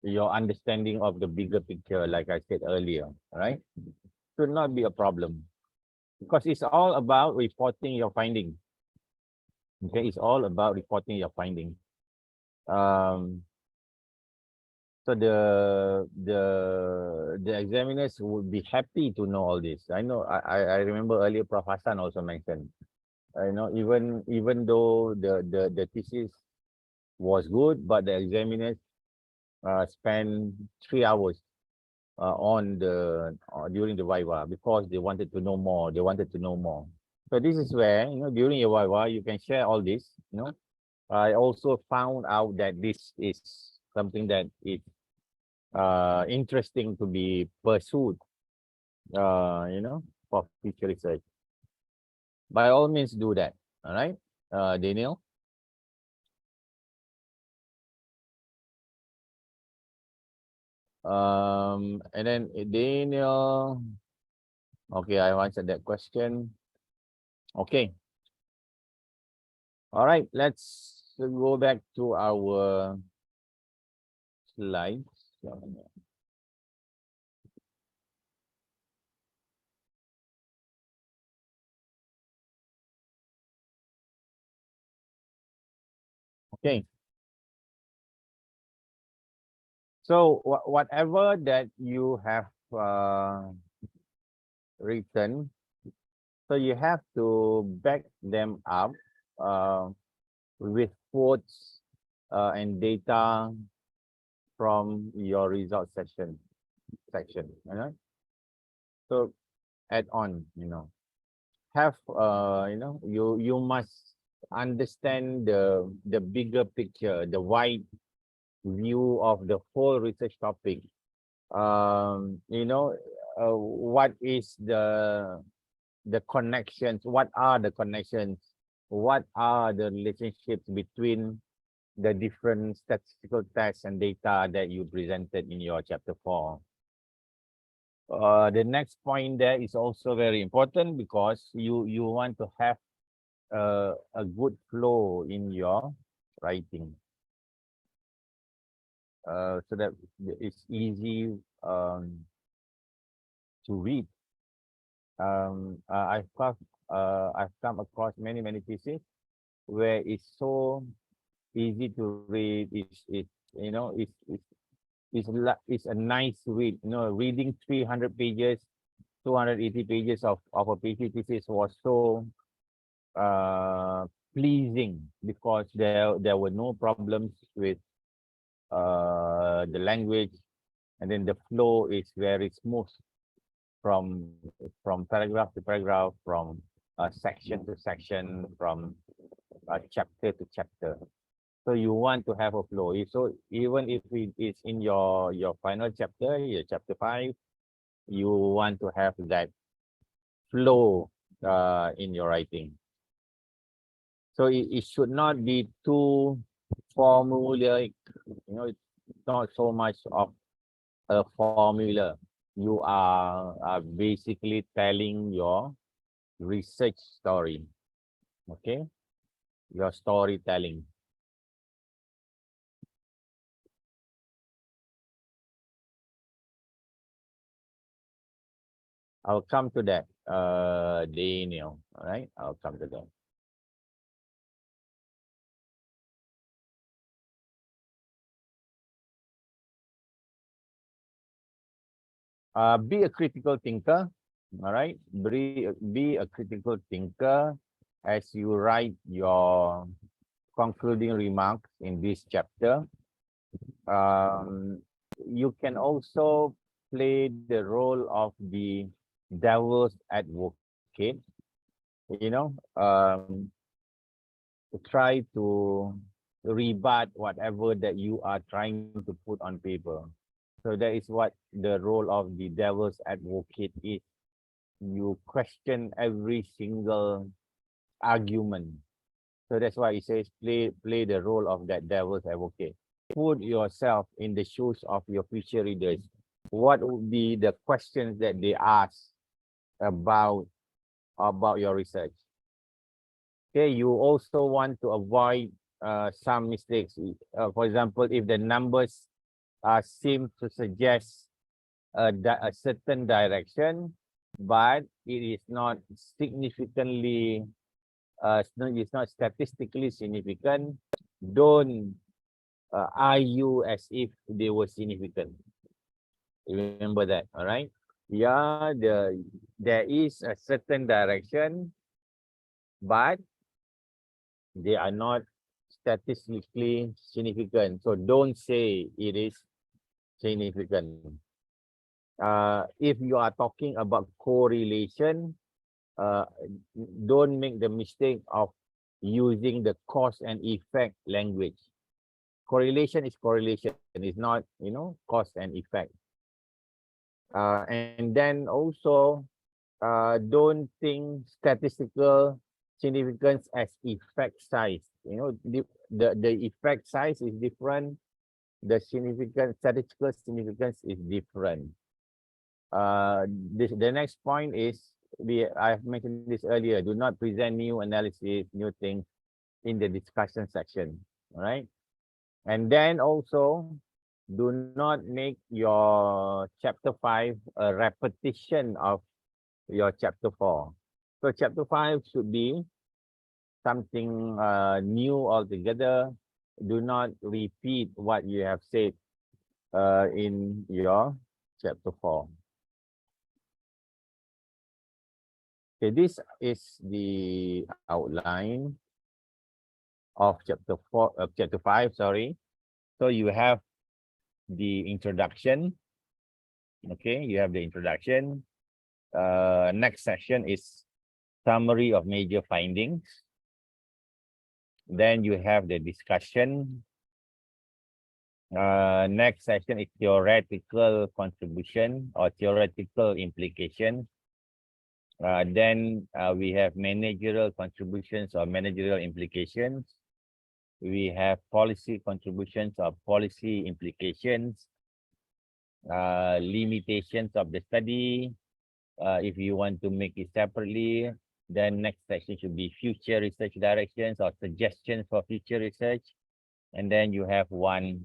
your understanding of the bigger picture, like I said earlier, right? Should not be a problem because it's all about reporting your finding. Okay, it's all about reporting your finding. Um, So the examiners would be happy to know all this. I know I remember earlier Prof Hassan also mentioned. You know, even though the thesis was good, but the examiners spent 3 hours on the during the Viva because they wanted to know more. They wanted to know more. So this is where, you know, during your Viva you can share all this. You know, I also found out that this is something that is interesting to be pursued, you know, for future research. By all means, do that. All right, Daniel. And then Daniel. Okay, I answered that question. Okay. All right, let's go back to our slides. Okay. So whatever that you have written, so you have to back them up uh, with quotes and data from your result section. You know? So add on, you know, have you know, you must understand the bigger picture, the wide view of the whole research topic. You know, what is the connections? What are the connections? What are the relationships between the different statistical tests and data that you presented in your chapter 4? The next point there is also very important because you want to have a good flow in your writing, so that it's easy to read. I've come across many pieces where it's so easy to read. It's you know it's a nice read. You know, reading 300 pages, 280 pages of a PhD thesis was so pleasing because there were no problems with the language, and then the flow is very smooth from paragraph to paragraph, from section to section, from chapter to chapter. So you want to have a flow. So even if it is in your final chapter, your chapter 5, you want to have that flow in your writing. So it should not be too formulaic. You know, it's not so much of a formula. You are basically telling your research story. Okay, your storytelling. I'll come to that, Daniel. All right, I'll come to that. Be a critical thinker. All right, be a critical thinker as you write your concluding remarks in this chapter. Um, you can also play the role of the devil's advocate. You know, to try to rebut whatever that you are trying to put on paper. So that is what the role of the devil's advocate is. You question every single argument. So that's why it says play the role of that devil's advocate. Put yourself in the shoes of your future readers. What would be the questions that they ask about your research? Okay, you also want to avoid some mistakes. For example, if the numbers seem to suggest a certain direction, but it is not significantly, it's not statistically significant, don't argue as if they were significant. Remember that, all right? Yeah, there is a certain direction, but they are not statistically significant. So don't say it is significant. If you are talking about correlation, uh, don't make the mistake of using the cause and effect language. Correlation is correlation. It's not, cause and effect. And then also, don't think statistical significance as effect size. The effect size is different. The statistical significance is different. The next point is I've mentioned this earlier. Do not present new analysis, new things in the discussion section. All right. And then also, do not make your chapter 5 a repetition of your chapter 4. So chapter 5 should be something new altogether. Do not repeat what you have said in your chapter 4. Okay, this is the outline of chapter 5, sorry. So you have the introduction. Okay, you have the introduction. Next section is summary of major findings. Then you have the discussion. Next section is theoretical contribution or theoretical implication. Then we have managerial contributions or managerial implications. We have policy contributions or policy implications. Limitations of the study. If you want to make it separately, then next section should be future research directions or suggestions for future research. And then you have one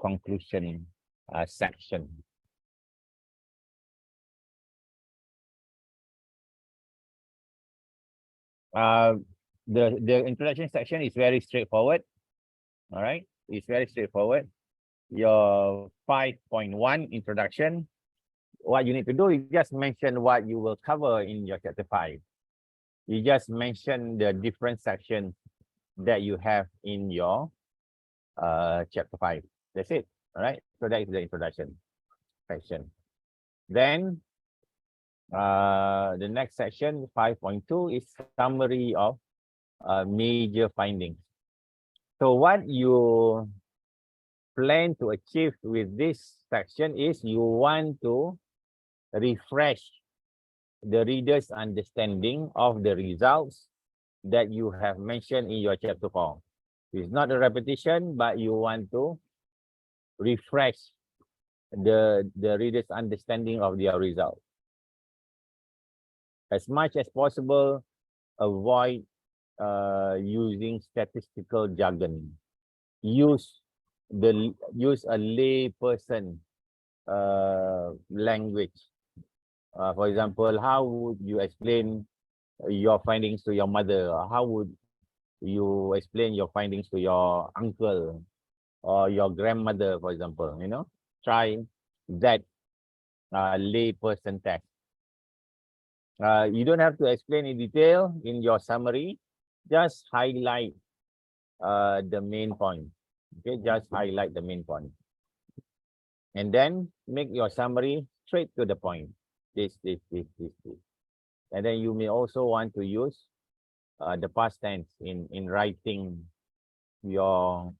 conclusion section. The introduction section is very straightforward. All right, it's very straightforward. Your 5.1 introduction. What you need to do is just mention what you will cover in your chapter 5. You just mention the different sections that you have in your chapter 5. That's it. All right. So that is the introduction section. Then the next section, 5.2, is summary of major findings. So what you plan to achieve with this section is you want to refresh the reader's understanding of the results that you have mentioned in your chapter 4. It's not a repetition, but you want to refresh the reader's understanding of their result. As much as possible, avoid using statistical jargon. Use a lay person language. For example, how would you explain your findings to your mother? How would you explain your findings to your uncle or your grandmother, for example? Try that lay person test. You don't have to explain in detail in your summary. Just highlight the main point. Okay, just highlight the main point, and then make your summary straight to the point. This. And then you may also want to use the past tense in writing your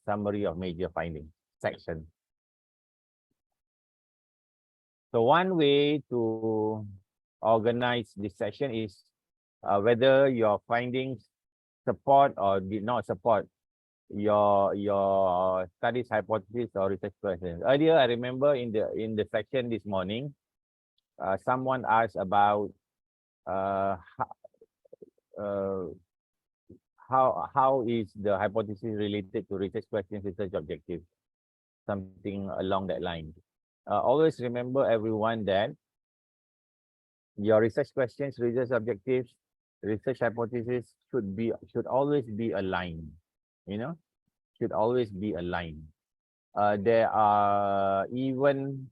summary of major findings section. So one way to organize this section is whether your findings support or did not support your studies hypothesis or research questions. Earlier, I remember in the section this morning, someone asked about uh, how is the hypothesis related to research questions, research objectives, something along that line. Always remember, everyone, that your research questions, research objectives, research hypothesis should always be aligned. Should always be aligned. There are even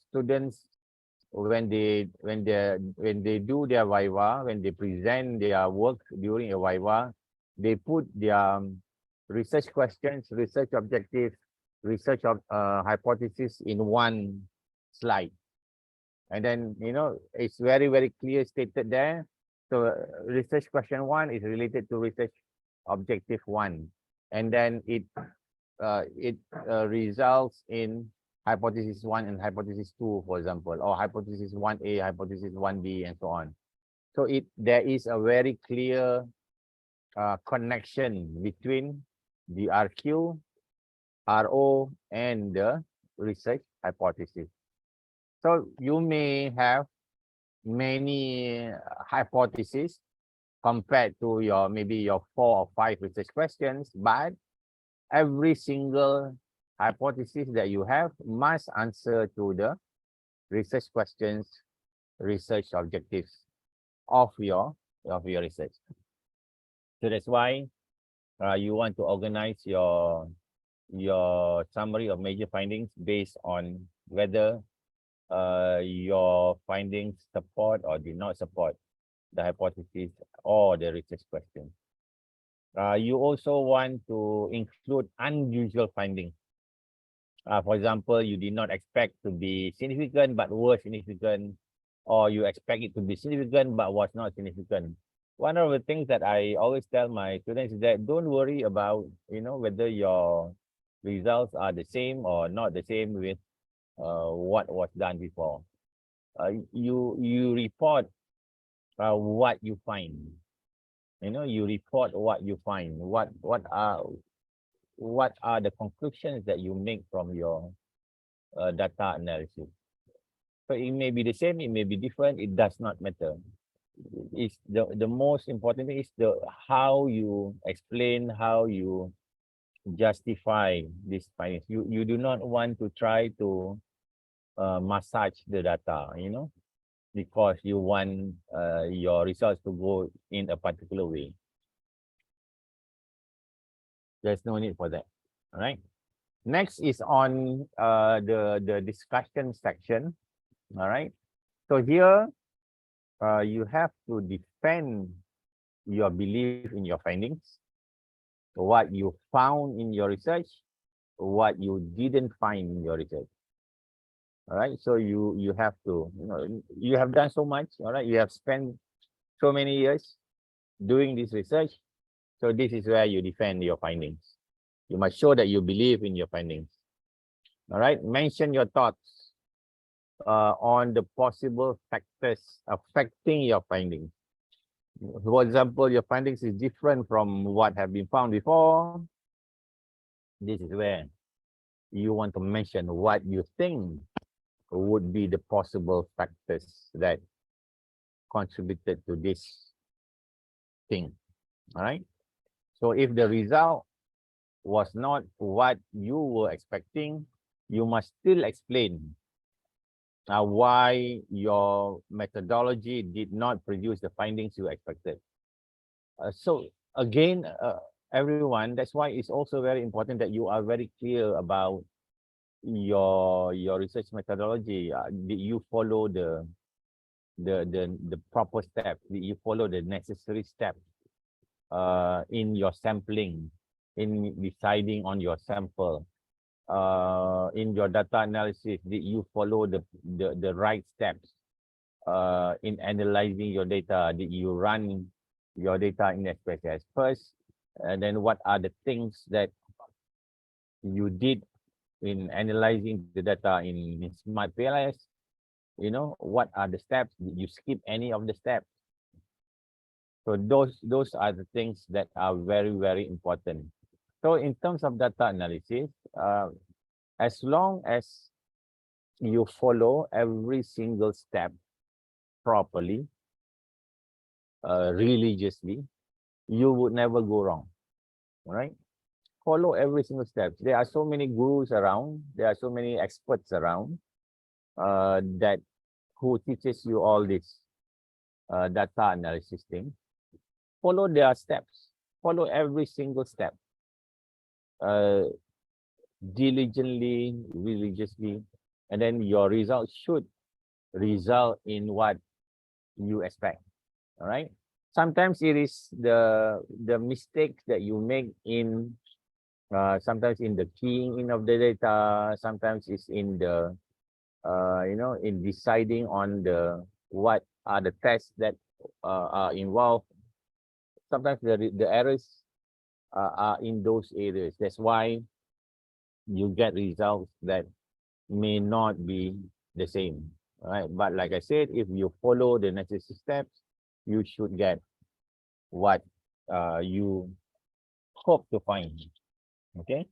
students when they do their viva, when they present their work during a viva, they put their research questions, research objectives, research hypothesis in one slide. And then, it's very, very clear stated there. So research question 1 is related to research objective 1. And then it results in hypothesis 1 and hypothesis 2, for example, or hypothesis 1A, hypothesis 1B, and so on. So there is a very clear connection between the RQ, RO, and the research hypothesis. So you may have many hypotheses compared to maybe your 4 or 5 research questions, but every single hypothesis that you have must answer to the research questions, research objectives of your research. So that's why you want to organize your summary of major findings based on whether your findings support or did not support the hypothesis or the research question. You also want to include unusual findings. For example, you did not expect to be significant but were significant, or you expect it to be significant but was not significant. One of the things that I always tell my students is that don't worry about whether your results are the same or not the same with what was done before. You report what you find. You report what you find. What are the conclusions that you make from your data analysis? So it may be the same, it may be different. It does not matter. It's the most important thing is how you explain, how you justify these findings. You do not want to try to massage the data, because you want your results to go in a particular way. There's no need for that. All right. Next is on the discussion section. All right. So here you have to defend your belief in your findings, what you found in your research, what you didn't find in your research. All right. So you have to, you have done so much. All right. You have spent so many years doing this research. So this is where you defend your findings. You must show that you believe in your findings. All right. Mention your thoughts on the possible factors affecting your findings. For example, your findings is different from what have been found before. This is where you want to mention what you think would be the possible factors that contributed to this thing. All right. So if the result was not what you were expecting, you must still explain why your methodology did not produce the findings you expected. So again, everyone, that's why it's also very important that you are very clear about your research methodology. Did you follow the proper steps? Did you follow the necessary steps in your sampling, in deciding on your sample, in your data analysis? Did you follow the right steps in analyzing your data? Did you run your data in SPSS first? And then what are the things that you did in analyzing the data in Smart PLS? You know, what are the steps? Did you skip any of the steps? So those are the things that are very, very important. So in terms of data analysis, as long as you follow every single step properly, religiously, you would never go wrong, right? Follow every single step. There are so many gurus around. There are so many experts around that who teaches you all this data analysis thing. Follow their steps. Follow every single step diligently, religiously, and then your results should result in what you expect. All right. Sometimes it is the mistakes that you make in sometimes in the keying in of the data. Sometimes it's in the you know, in deciding on the what are the tests that are involved. Sometimes the errors are in those areas. That's why you get results that may not be the same, right? But like I said, if you follow the necessary steps, you should get what you hope to find. Okay.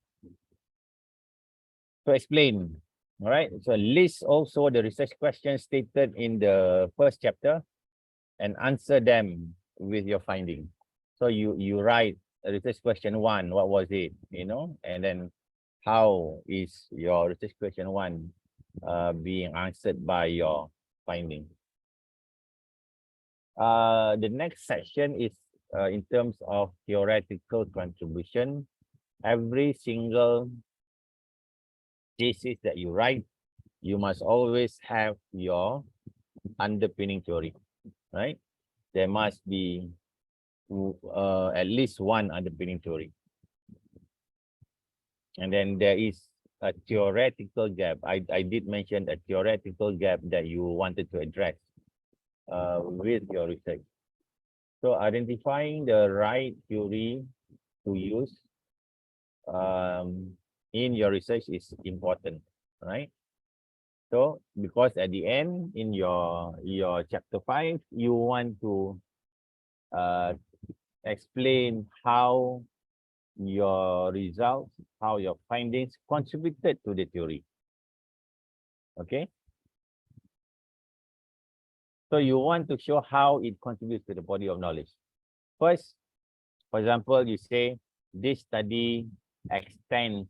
To explain, all right. So list also the research questions stated in the first chapter and answer them with your finding. So you write research question 1, what was it, you know, and then how is your research question 1 being answered by your finding. The next section is in terms of theoretical contribution. Every single thesis that you write, you must always have your underpinning theory, right? There must be at least one underpinning theory. And then there is a theoretical gap. I did mention a theoretical gap that you wanted to address with your research. So identifying the right theory to use in your research is important, right? So because at the end in your chapter 5, you want to explain how your results, how your findings contributed to the theory. Okay. So you want to show how it contributes to the body of knowledge. First, for example, you say this study extends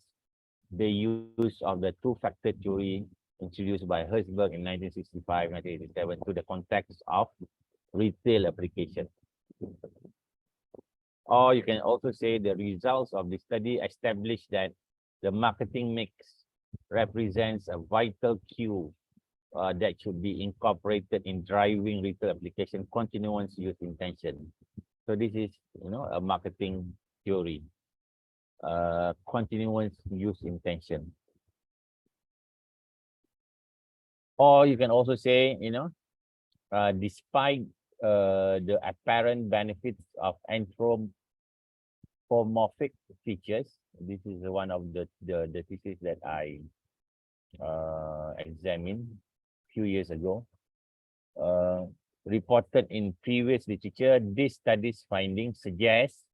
the use of the two-factor theory introduced by Herzberg in 1965-1987 to the context of retail application. Or you can also say the results of the study establish that the marketing mix represents a vital cue that should be incorporated in driving retail application continuous use intention. So this is, you know, a marketing theory, continuous use intention. Or you can also say, you know, despite the apparent benefits of anthropomorphic features, this is one of the thesis that I examined a few years ago. Reported in previous literature, this study's findings suggest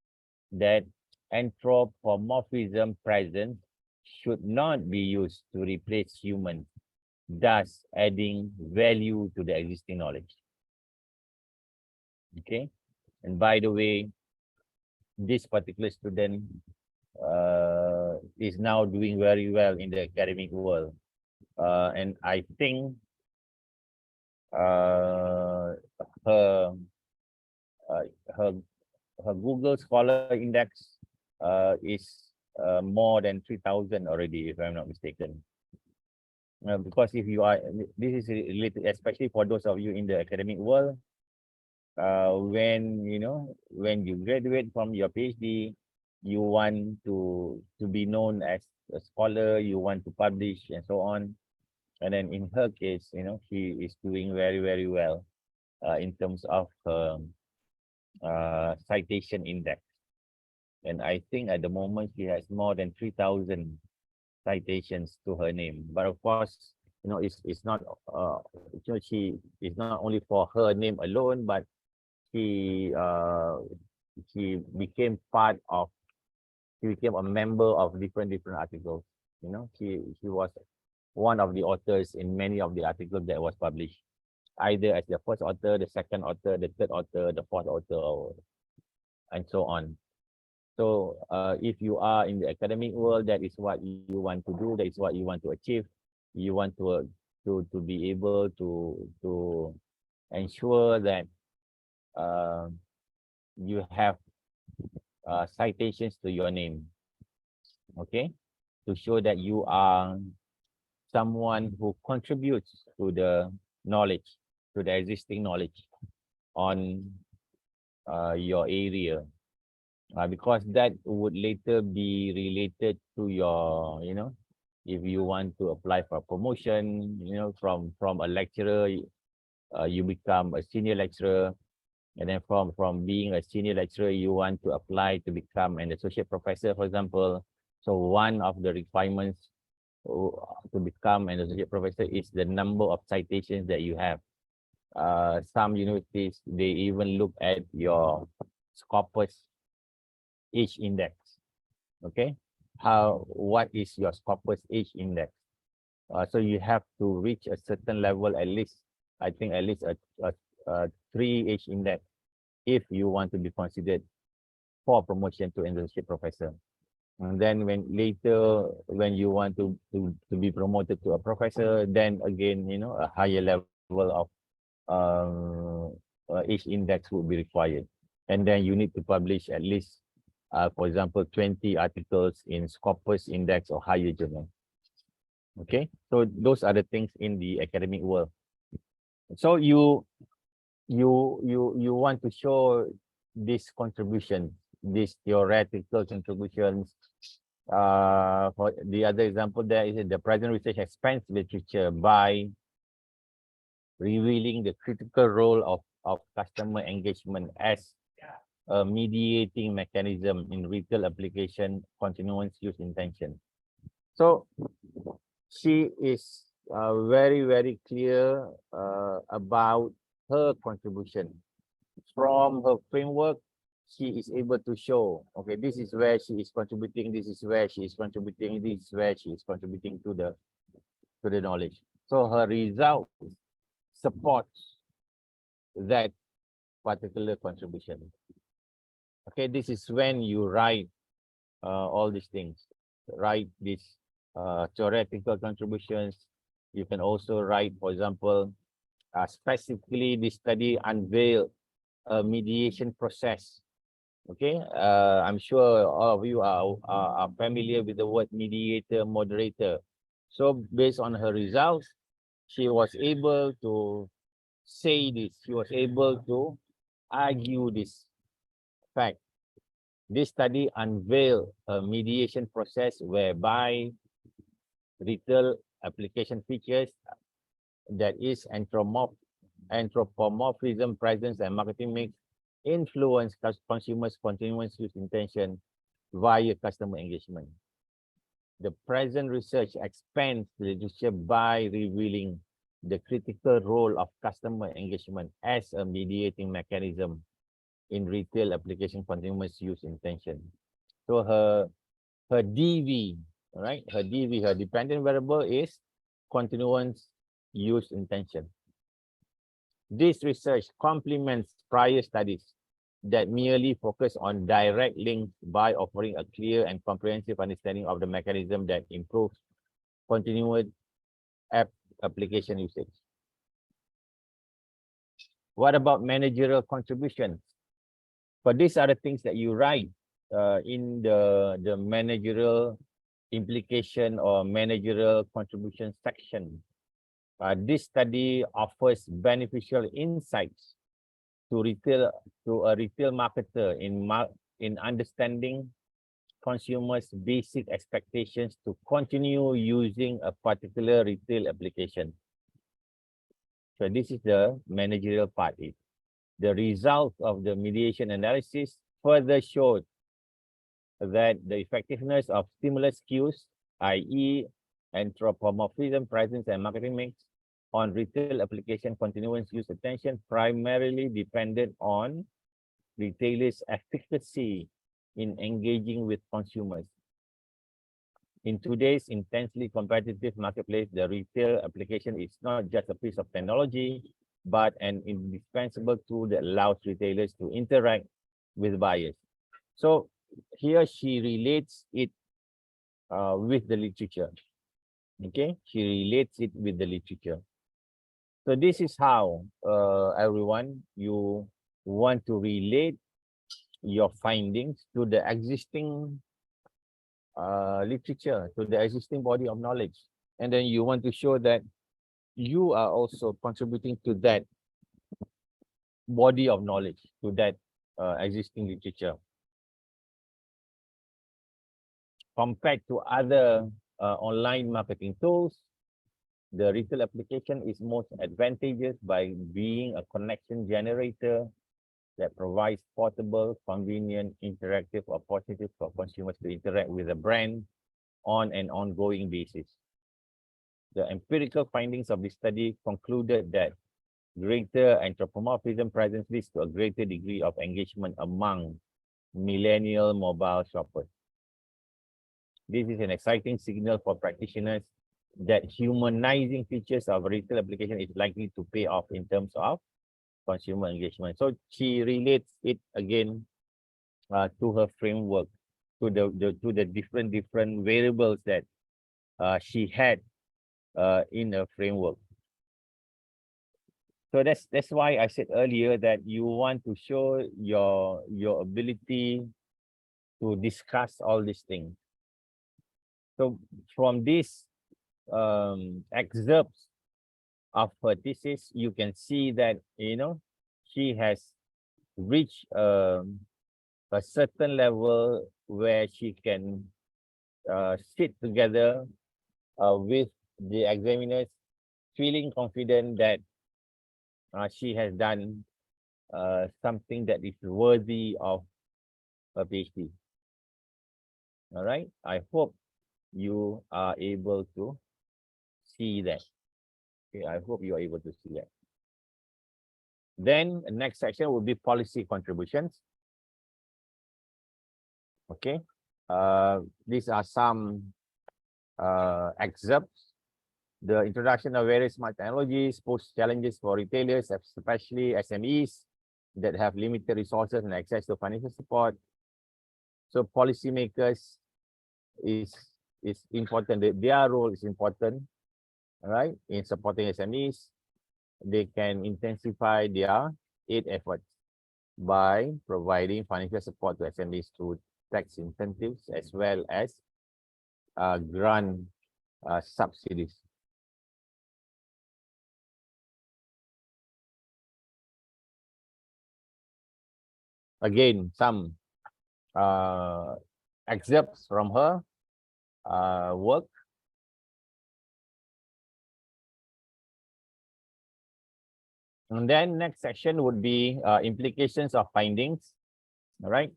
that anthropomorphism present should not be used to replace humans, thus adding value to the existing knowledge. Okay, and by the way, this particular student is now doing very well in the academic world, and I think uh, her uh, her her Google Scholar Index is more than 3,000 already, if I'm not mistaken. Because if you are, this is related, especially for those of you in the academic world, when when you graduate from your PhD, you want to be known as a scholar, you want to publish and so on. And then in her case, she is doing very, very well in terms of her citation index. And I think at the moment she has more than 3,000 citations to her name. But of course, it's not she is not only for her name alone, but she became part of she became a member of different articles. She was one of the authors in many of the articles that was published, either as the first author, the second author, the third author, the fourth author, and so on. So if you are in the academic world, that is what you want to do. That is what you want to achieve. You want to be able to ensure that you have citations to your name. Okay, to show that you are someone who contributes to the knowledge, to the existing knowledge on your area. Because that would later be related to your, if you want to apply for promotion, from a lecturer, you become a senior lecturer, and then from being a senior lecturer, you want to apply to become an associate professor, for example. So one of the requirements to become an associate professor is the number of citations that you have. Some universities, they even look at your Scopus H index. Okay, what is your Scopus H index? So you have to reach a certain level, at least, I think at least a 3 H index if you want to be considered for promotion to associate professor. And then when you want to be promoted to a professor, then again, a higher level of H index would be required. And then you need to publish at least, for example, 20 articles in Scopus Index or higher journal. Okay, so those are the things in the academic world. So you want to show this contribution, these theoretical contributions. For the other example, there is the present research expands literature by revealing the critical role of customer engagement as a mediating mechanism in retail application continuous use intention. So she is very, very clear about her contribution. From her framework, she is able to show, okay, this is where she is contributing, this is where she is contributing, this is where she is contributing to the knowledge. So her result supports that particular contribution. Okay, this is when you write all these things, write these theoretical contributions. You can also write, for example, specifically this study unveiled a mediation process. Okay, I'm sure all of you are familiar with the word mediator, moderator. So based on her results, she was able to say this. She was able to argue this fact. This study unveiled a mediation process whereby retail application features, that is anthropomorphism, presence, and marketing mix, influence consumers' continuous use intention via customer engagement. The present research expands the literature by revealing the critical role of customer engagement as a mediating mechanism in retail application continuous use intention. So her DV, right? Her DV, her dependent variable, is continuous use intention. This research complements prior studies that merely focus on direct links by offering a clear and comprehensive understanding of the mechanism that improves continued application usage. What about managerial contributions? But these are the things that you write in the managerial implication or managerial contribution section. This study offers beneficial insights to a retail marketer in understanding consumers' basic expectations to continue using a particular retail application. So this is the managerial part. The results of the mediation analysis further showed that the effectiveness of stimulus cues, i.e. anthropomorphism, presence, and marketing mix on retail application continuance use attention primarily depended on retailers' efficacy in engaging with consumers. In today's intensely competitive marketplace, the retail application is not just a piece of technology, but an indispensable tool that allows retailers to interact with buyers. So here she relates it with the literature. Okay, she relates it with the literature. So this is how, everyone, you want to relate your findings to the existing literature, to the existing body of knowledge. And then you want to show that you are also contributing to that body of knowledge, to that existing literature. Compared to other online marketing tools, the retail application is most advantageous by being a connection generator that provides portable, convenient, interactive opportunities for consumers to interact with the brand on an ongoing basis. The empirical findings of this study concluded that greater anthropomorphism presence leads to a greater degree of engagement among millennial mobile shoppers. This is an exciting signal for practitioners that humanizing features of retail application is likely to pay off in terms of consumer engagement. So she relates it again to her framework, to the different variables that she had in her framework. So that's why I said earlier that you want to show your ability to discuss all these things. So from these excerpts of her thesis, you can see that, you know, she has reached a certain level where she can sit together with the examiners, feeling confident that she has done something that is worthy of a PhD. All right, I hope you are able to see that. Okay, I hope you are able to see that. Then the next section will be policy contributions. Okay, these are some excerpts. The introduction of various smart technologies poses challenges for retailers, especially SMEs that have limited resources and access to financial support. So policymakers is important. Their role is important, all right, in supporting SMEs. They can intensify their aid efforts by providing financial support to SMEs through tax incentives as well as grant subsidies. Again, some excerpts from her work. And then next section would be implications of findings. All right.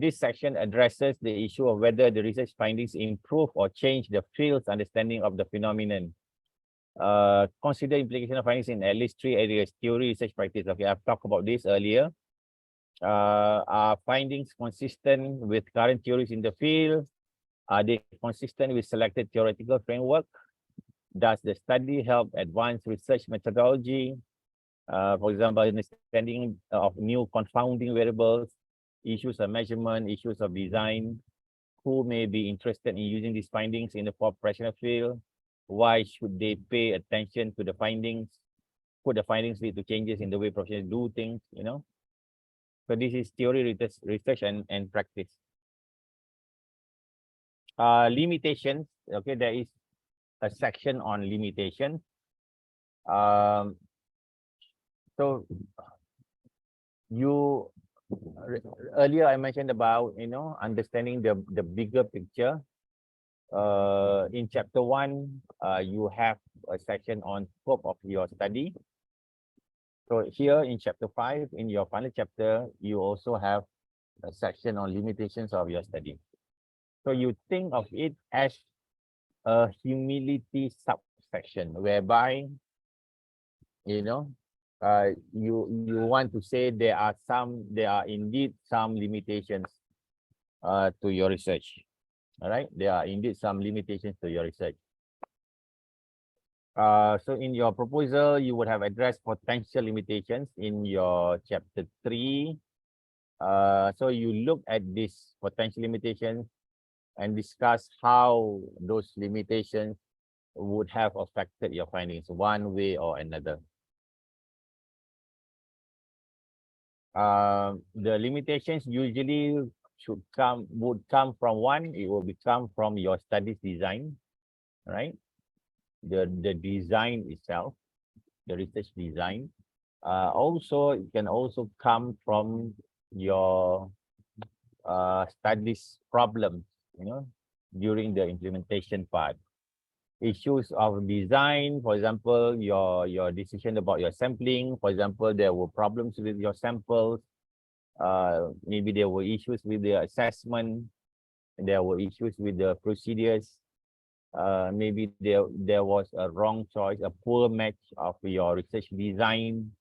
This section addresses the issue of whether the research findings improve or change the field's understanding of the phenomenon. Consider implication of findings in at least 3 areas: theory, research, practice. Okay, I've talked about this earlier. Are findings consistent with current theories in the field? Are they consistent with selected theoretical framework? Does the study help advance research methodology? For example, understanding of new confounding variables, issues of measurement, issues of design. Who may be interested in using these findings in the professional field? Why should they pay attention to the findings? could the findings lead to changes in the way professionals do things, you know? So this is theory, research and practice. Limitations, okay, there is a section on limitations. So you earlier I mentioned about, you know, understanding the bigger picture. In chapter 1, you have a section on scope of your study. So here in chapter 5, in your final chapter, you also have a section on limitations of your study. So you think of it as a humility subsection, whereby, you know, you want to say there are indeed some limitations to your research. All right, there are indeed some limitations to your research. So in your proposal, you would have addressed potential limitations in your chapter 3. So you look at these potential limitations and discuss how those limitations would have affected your findings one way or another. The limitations usually would come from one, it will come from your studies design, right? The design itself, the research design. Also, it can also come from your studies problems, you know, during the implementation part. Issues of design, for example, your decision about your sampling. For example, there were problems with your samples. Maybe there were issues with the assessment. There were issues with the procedures. Maybe there was a wrong choice, a poor match of your research design.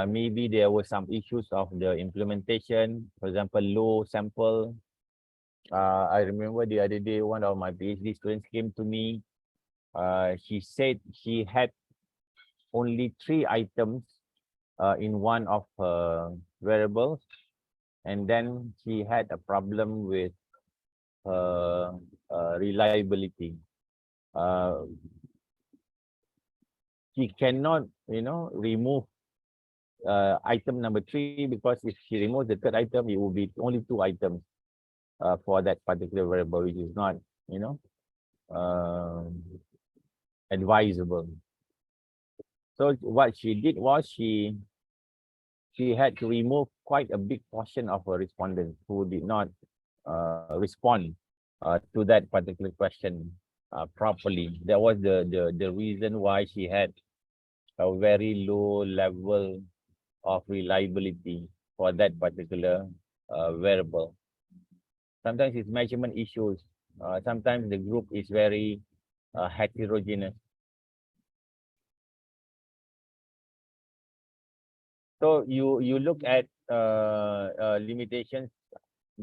Maybe there were some issues of the implementation, for example, low sample. I remember the other day, one of my PhD students came to me. She said she had only 3 items in one of her wearables, and then she had a problem with reliability. She cannot, you know, remove item number 3, because if she removes the 3rd item, it will be only 2 items for that particular variable, which is not, you know, advisable. So what she did was she had to remove quite a big portion of her respondents who did not respond to that particular question properly. That was the reason why she had a very low level of reliability for that particular variable. Sometimes it's measurement issues. Sometimes the group is very heterogeneous. So you look at limitations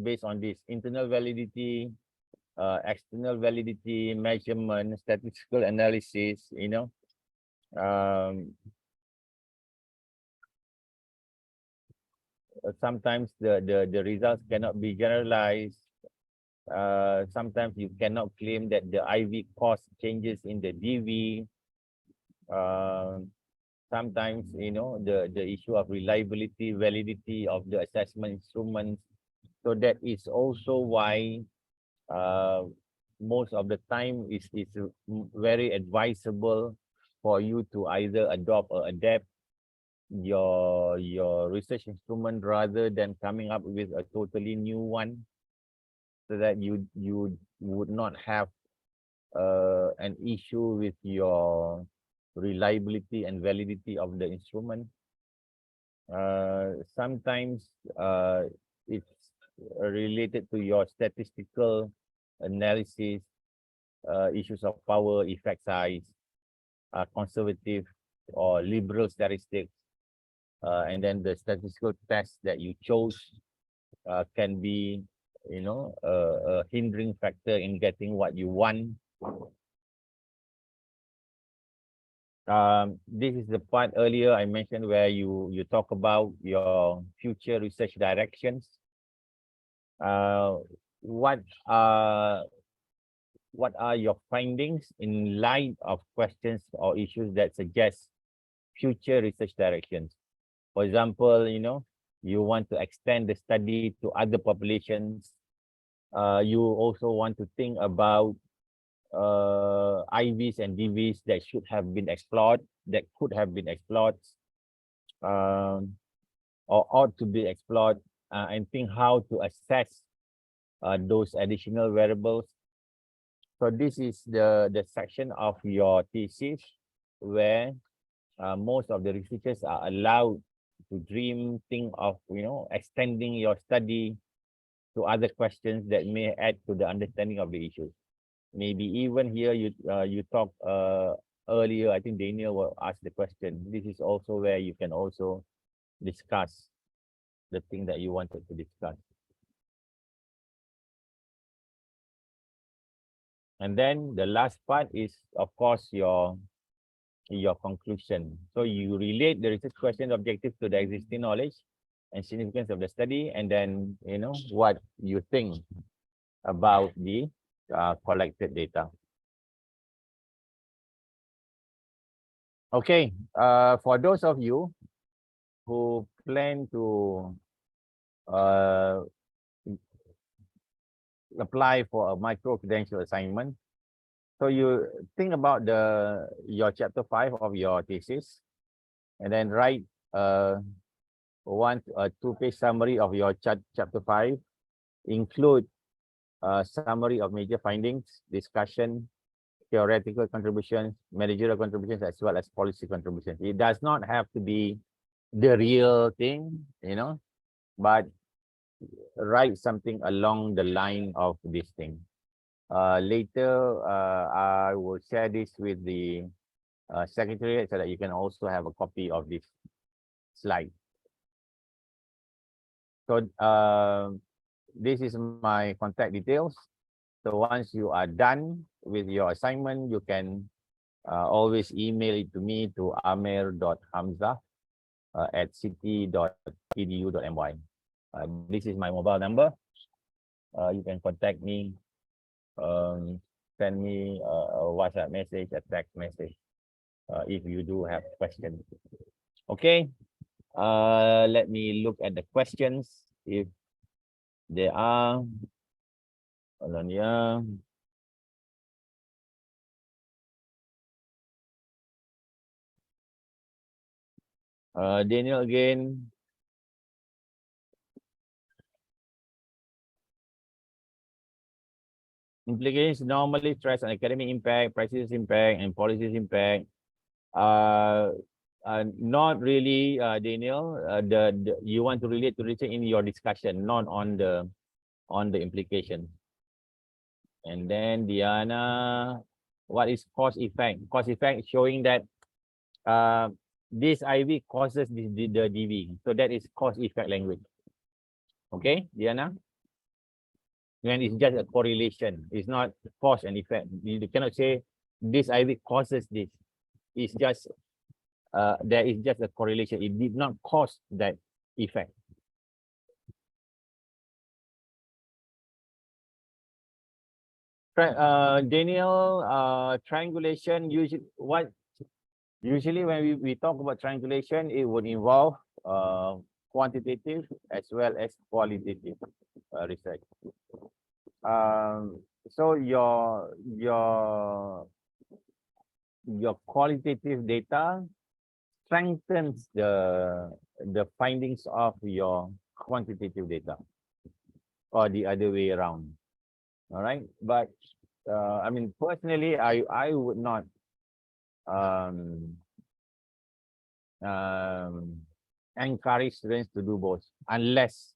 based on this internal validity, external validity, measurement, statistical analysis, you know. Sometimes the results cannot be generalized. Sometimes you cannot claim that the IV cost changes in the DV. Sometimes, you know, the issue of reliability, validity of the assessment instruments. So that is also why most of the time is very advisable for you to either adopt or adapt your research instrument rather than coming up with a totally new one, so that you would not have an issue with your reliability and validity of the instrument. Sometimes it's related to your statistical analysis, issues of power, effect size, conservative or liberal statistics, and then the statistical test that you chose can be, you know, a hindering factor in getting what you want. This is the part earlier I mentioned where you talk about your future research directions. What are your findings in light of questions or issues that suggest future research directions. For example, you want to extend the study to other populations. You also want to think about IVs and DVs that should have been explored, that could have been explored, um, or ought to be explored, and think how to assess those additional variables. So this is the section of your thesis where most of the researchers are allowed to dream, think of, extending your study to other questions that may add to the understanding of the issue. Maybe even here you talk earlier, I think Daniel will ask the question. This is also where you can also discuss the thing that you wanted to discuss. And then the last part is, of course, your conclusion. So you relate the research question objectives to the existing knowledge and significance of the study, and then what you think about the collected data. Okay, for those of you who plan to apply for a micro-credential assignment, so you think about your chapter 5 of your thesis, and then write a 2-page summary of your chapter 5, include a summary of major findings, discussion, theoretical contributions, managerial contributions, as well as policy contributions. It does not have to be the real thing, but write something along the line of this thing. Later, I will share this with the secretariat so that you can also have a copy of this slide. So this is my contact details. So once you are done with your assignment, you can always email it to me to amer.hamzah@city.edu.my. This is my mobile number. You can contact me, send me a WhatsApp message, a text message, if you do have questions. Okay, let me look at the questions if there are. Hold on, yeah. Daniel again. Implications normally stress on academic impact, practice impact, and policies impact. Not really, Daniel. You want to relate to research in your discussion, not on the implication. And then Diana, what is cause effect? Cause effect showing that this IV causes the DV. So that is cause effect language. Okay, Diana? And it's just a correlation. It's not cause and effect. You cannot say this IV causes this. It's just there is just a correlation. It did not cause that effect. Daniel, triangulation usually when we talk about triangulation, it would involve quantitative as well as qualitative research. So your qualitative data strengthens the findings of your quantitative data, or the other way around. All right, but I mean, personally, I would not encourage students to do both unless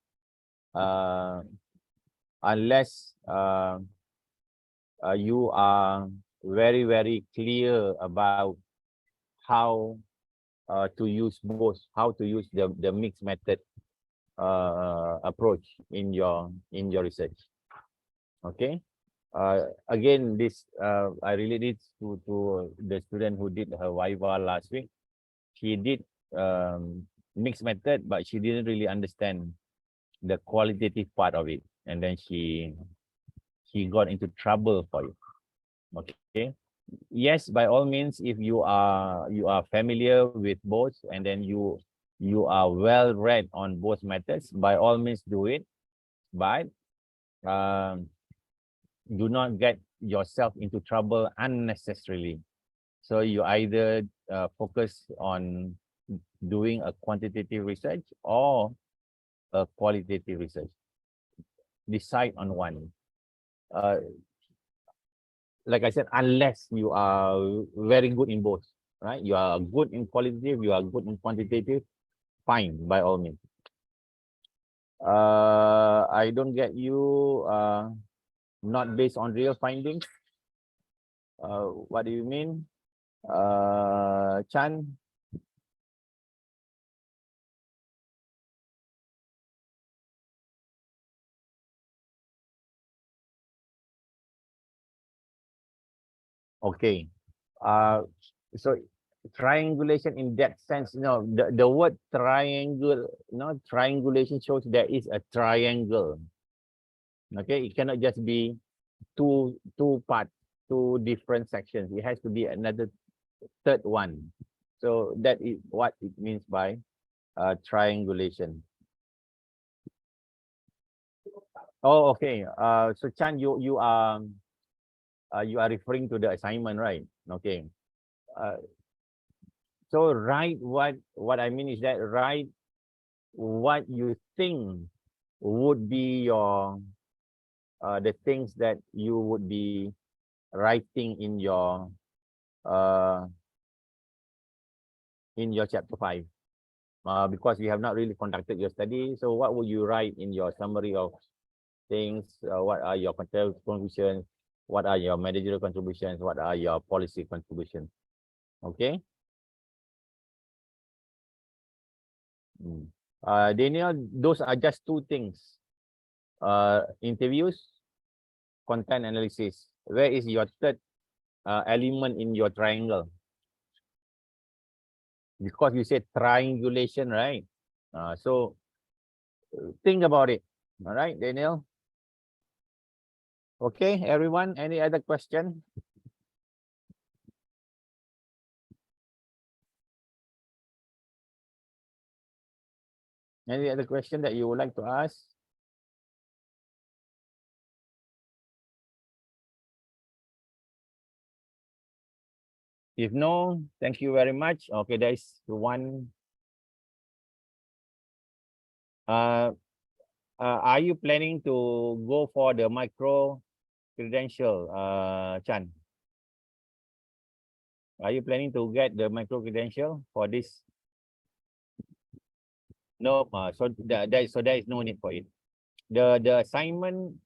you are very clear about how to use both, how to use the mixed method approach in your research. Okay. Again, this I related to the student who did her Viva last week. She did mixed method, but she didn't really understand the qualitative part of it, and then she got into trouble for it. Okay, yes, by all means, if you are familiar with both, and then you are well read on both methods, by all means do it. But um, do not get yourself into trouble unnecessarily. So you either focus on doing a quantitative research or a qualitative research. Decide on one. Uh, like I said, unless you are very good in both, right? You are good in qualitative, you are good in quantitative, fine, by all means. I don't get you. Not based on real findings. What do you mean? Chan? Okay. Uh, so triangulation in that sense, the word triangle, triangulation shows there is a triangle. Okay, it cannot just be two parts, two different sections. It has to be another third one. So that is what it means by triangulation. Oh, okay. So Chan, you are referring to the assignment, right? Okay. Uh, so write what I mean is that write what you think would be your the things that you would be writing uh in your chapter 5. Because you have not really conducted your study. So what would you write in your summary of things? What are your contributions? What are your managerial contributions? What are your policy contributions? Okay. Mm. Daniel, those are just two things. Interviews, content analysis. Where is your third element in your triangle? Because you said triangulation, right? So think about it. All right, Daniel. Okay, everyone. Any other question? Any other question that you would like to ask? If no, thank you very much. Okay, there is one. Uh, are you planning to go for the micro credential, Chan? Are you planning to get the micro credential for this? No, so there is no need for it. The assignment,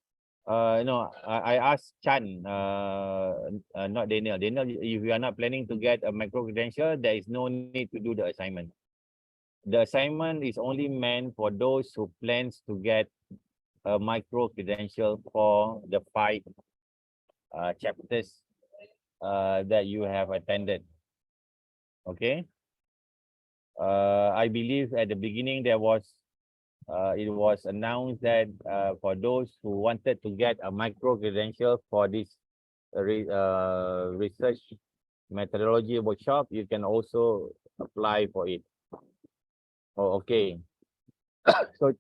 no, I asked Chan, not Daniel. Daniel, if you are not planning to get a micro credential, there is no need to do the assignment. The assignment is only meant for those who plans to get a micro credential for the 5 chapters that you have attended. Okay. I believe at the beginning it was announced that for those who wanted to get a micro credential for this research methodology workshop, you can also apply for it. Oh, okay. So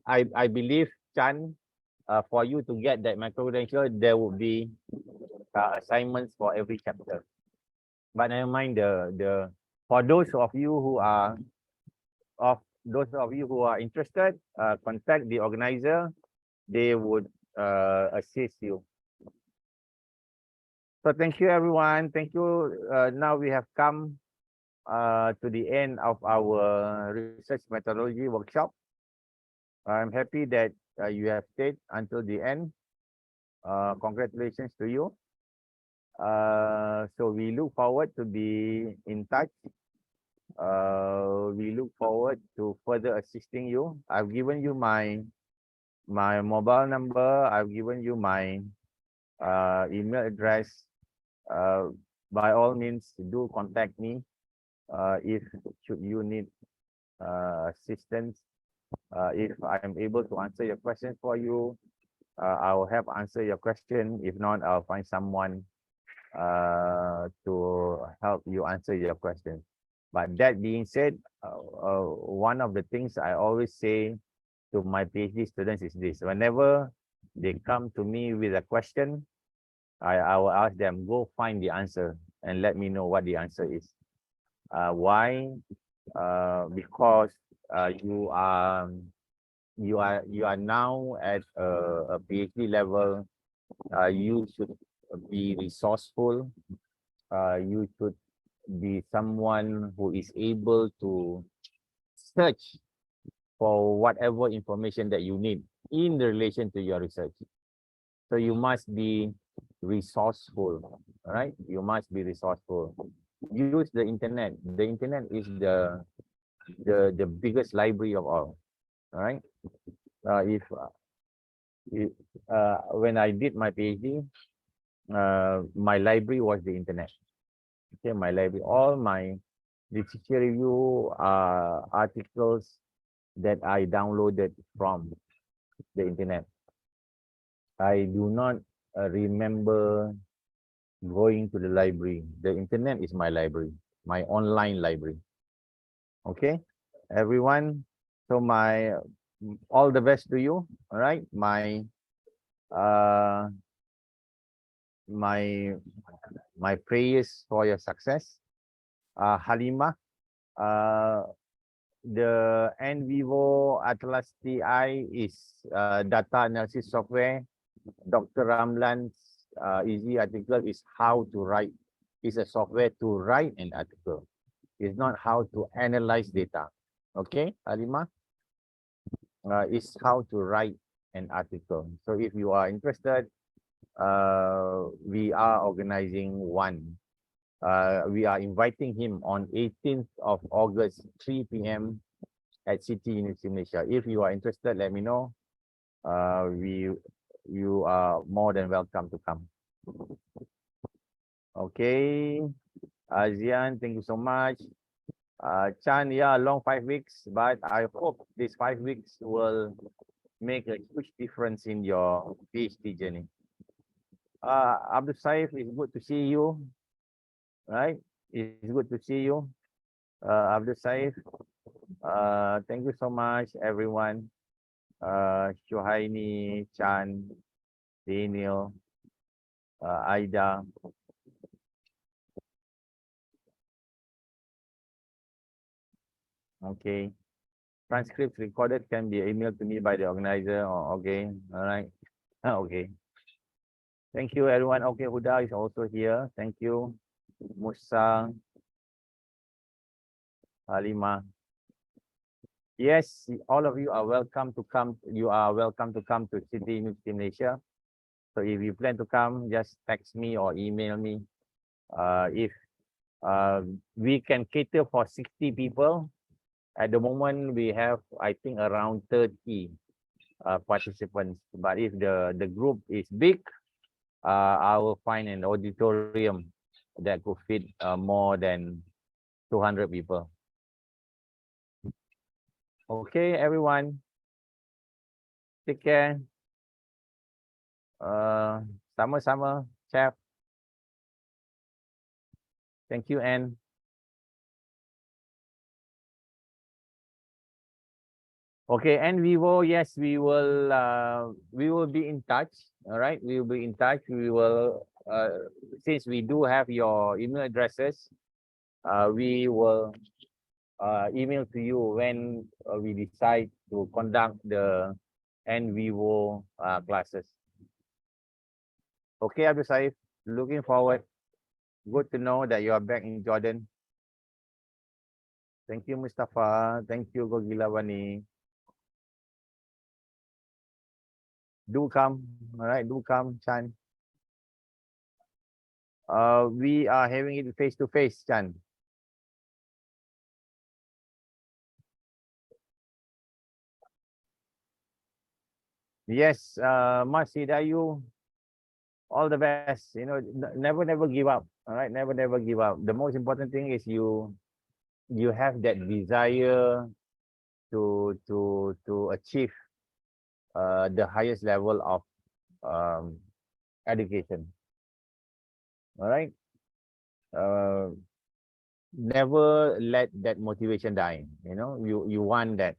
I believe, Chan, for you to get that micro credential, there would be assignments for every chapter. But never mind, the for those of you who are interested, contact the organizer. They would assist you. So thank you, everyone. Thank you. Now we have come to the end of our research methodology workshop. I'm happy that you have stayed until the end. Congratulations to you. So we look forward to be in touch. We look forward to further assisting you. I've given you my mobile number. I've given you my email address. By all means, do contact me if should you need assistance. If I am able to answer your questions for you, I will help answer your question. If not, I'll find someone to help you answer your questions. But that being said, one of the things I always say to my PhD students is this: whenever they come to me with a question, I will ask them, go find the answer and let me know what the answer is. Why? Because you are now at a PhD level. You should be resourceful. You should be someone who is able to search for whatever information that you need in relation to your research. So you must be resourceful, right? You must be resourceful. Use the internet. The internet is the biggest library of all right? If when I did my PhD, my library was the internet. Okay, my library, all my literature review articles that I downloaded from the internet. I do not remember going to the library. The internet is my library, my online library. Okay, everyone. So all the best to you. All right, uh my my prayers for your success. Halima, the NVivo Atlas TI is data analysis software. Dr. Ramlan's easy article is how to write. Is a software to write an article. It's not how to analyze data. Okay, Halima? It's how to write an article. So if you are interested, we are organizing one. We are inviting him on 18th of August, 3 p.m. at City University Malaysia. If you are interested, let me know. You are more than welcome to come. Okay, Azian, thank you so much. Chan, yeah, long 5 weeks, but I hope these 5 weeks will make a huge difference in your PhD journey. Abdul Saif, it's good to see you. Right? It's good to see you. Abdul Saif. Thank you so much, everyone. Shuhaini, Chan, Daniel, Aida. Okay. Transcripts recorded can be emailed to me by the organizer. Oh, okay. All right. Okay. Thank you, everyone. Okay, Huda is also here. Thank you. Musa, Halima. Yes, all of you are welcome to come. You are welcome to come to City University Malaysia. So if you plan to come, just text me or email me. If we can cater for 60 people, at the moment we have, I think, around 30 participants. But if the group is big, I will find an auditorium that could fit more than 200 people. Okay, everyone. Take care. Sama-sama, chef. Thank you, Anne. Okay, and Vivo, yes, we will be in touch. All right, we will be in touch. We will since we do have your email addresses, we will email to you when we decide to conduct the NVivo classes. Okay, Abdul Saif, looking forward. Good to know that you are back in Jordan. Thank you, Mustafa. Thank you, Gogilawani. Do come, all right, do come, Chan. We are having it face to face, Chan. Yes, Mas Hidayu, all the best. You know, never give up. All right, never give up. The most important thing is you have that desire to achieve the highest level of education. All right. Never let that motivation die. You know, you want that.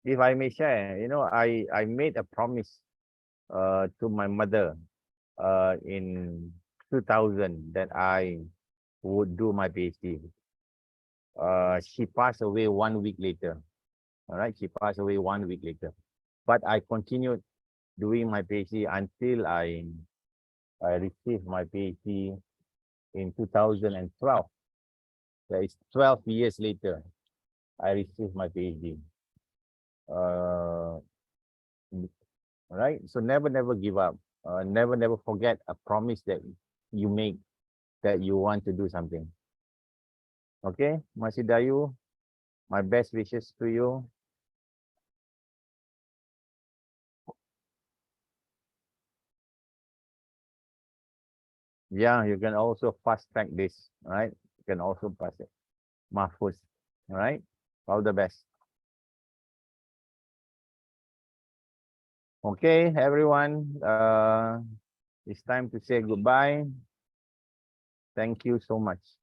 If I may share, you know, I made a promise to my mother in 2000 that I would do my PhD. She passed away 1 week later. All right, she passed away 1 week later. But I continued doing my PhD until I received my PhD in 2012. That is 12 years later. I received my PhD. Uh, right. So never give up. Never forget a promise that you make that you want to do something. Okay, Masih Dayu, my best wishes to you. Yeah, you can also fast track this, right? You can also pass it. Mahfuz, all right? All the best. Okay, everyone, it's time to say goodbye. Thank you so much.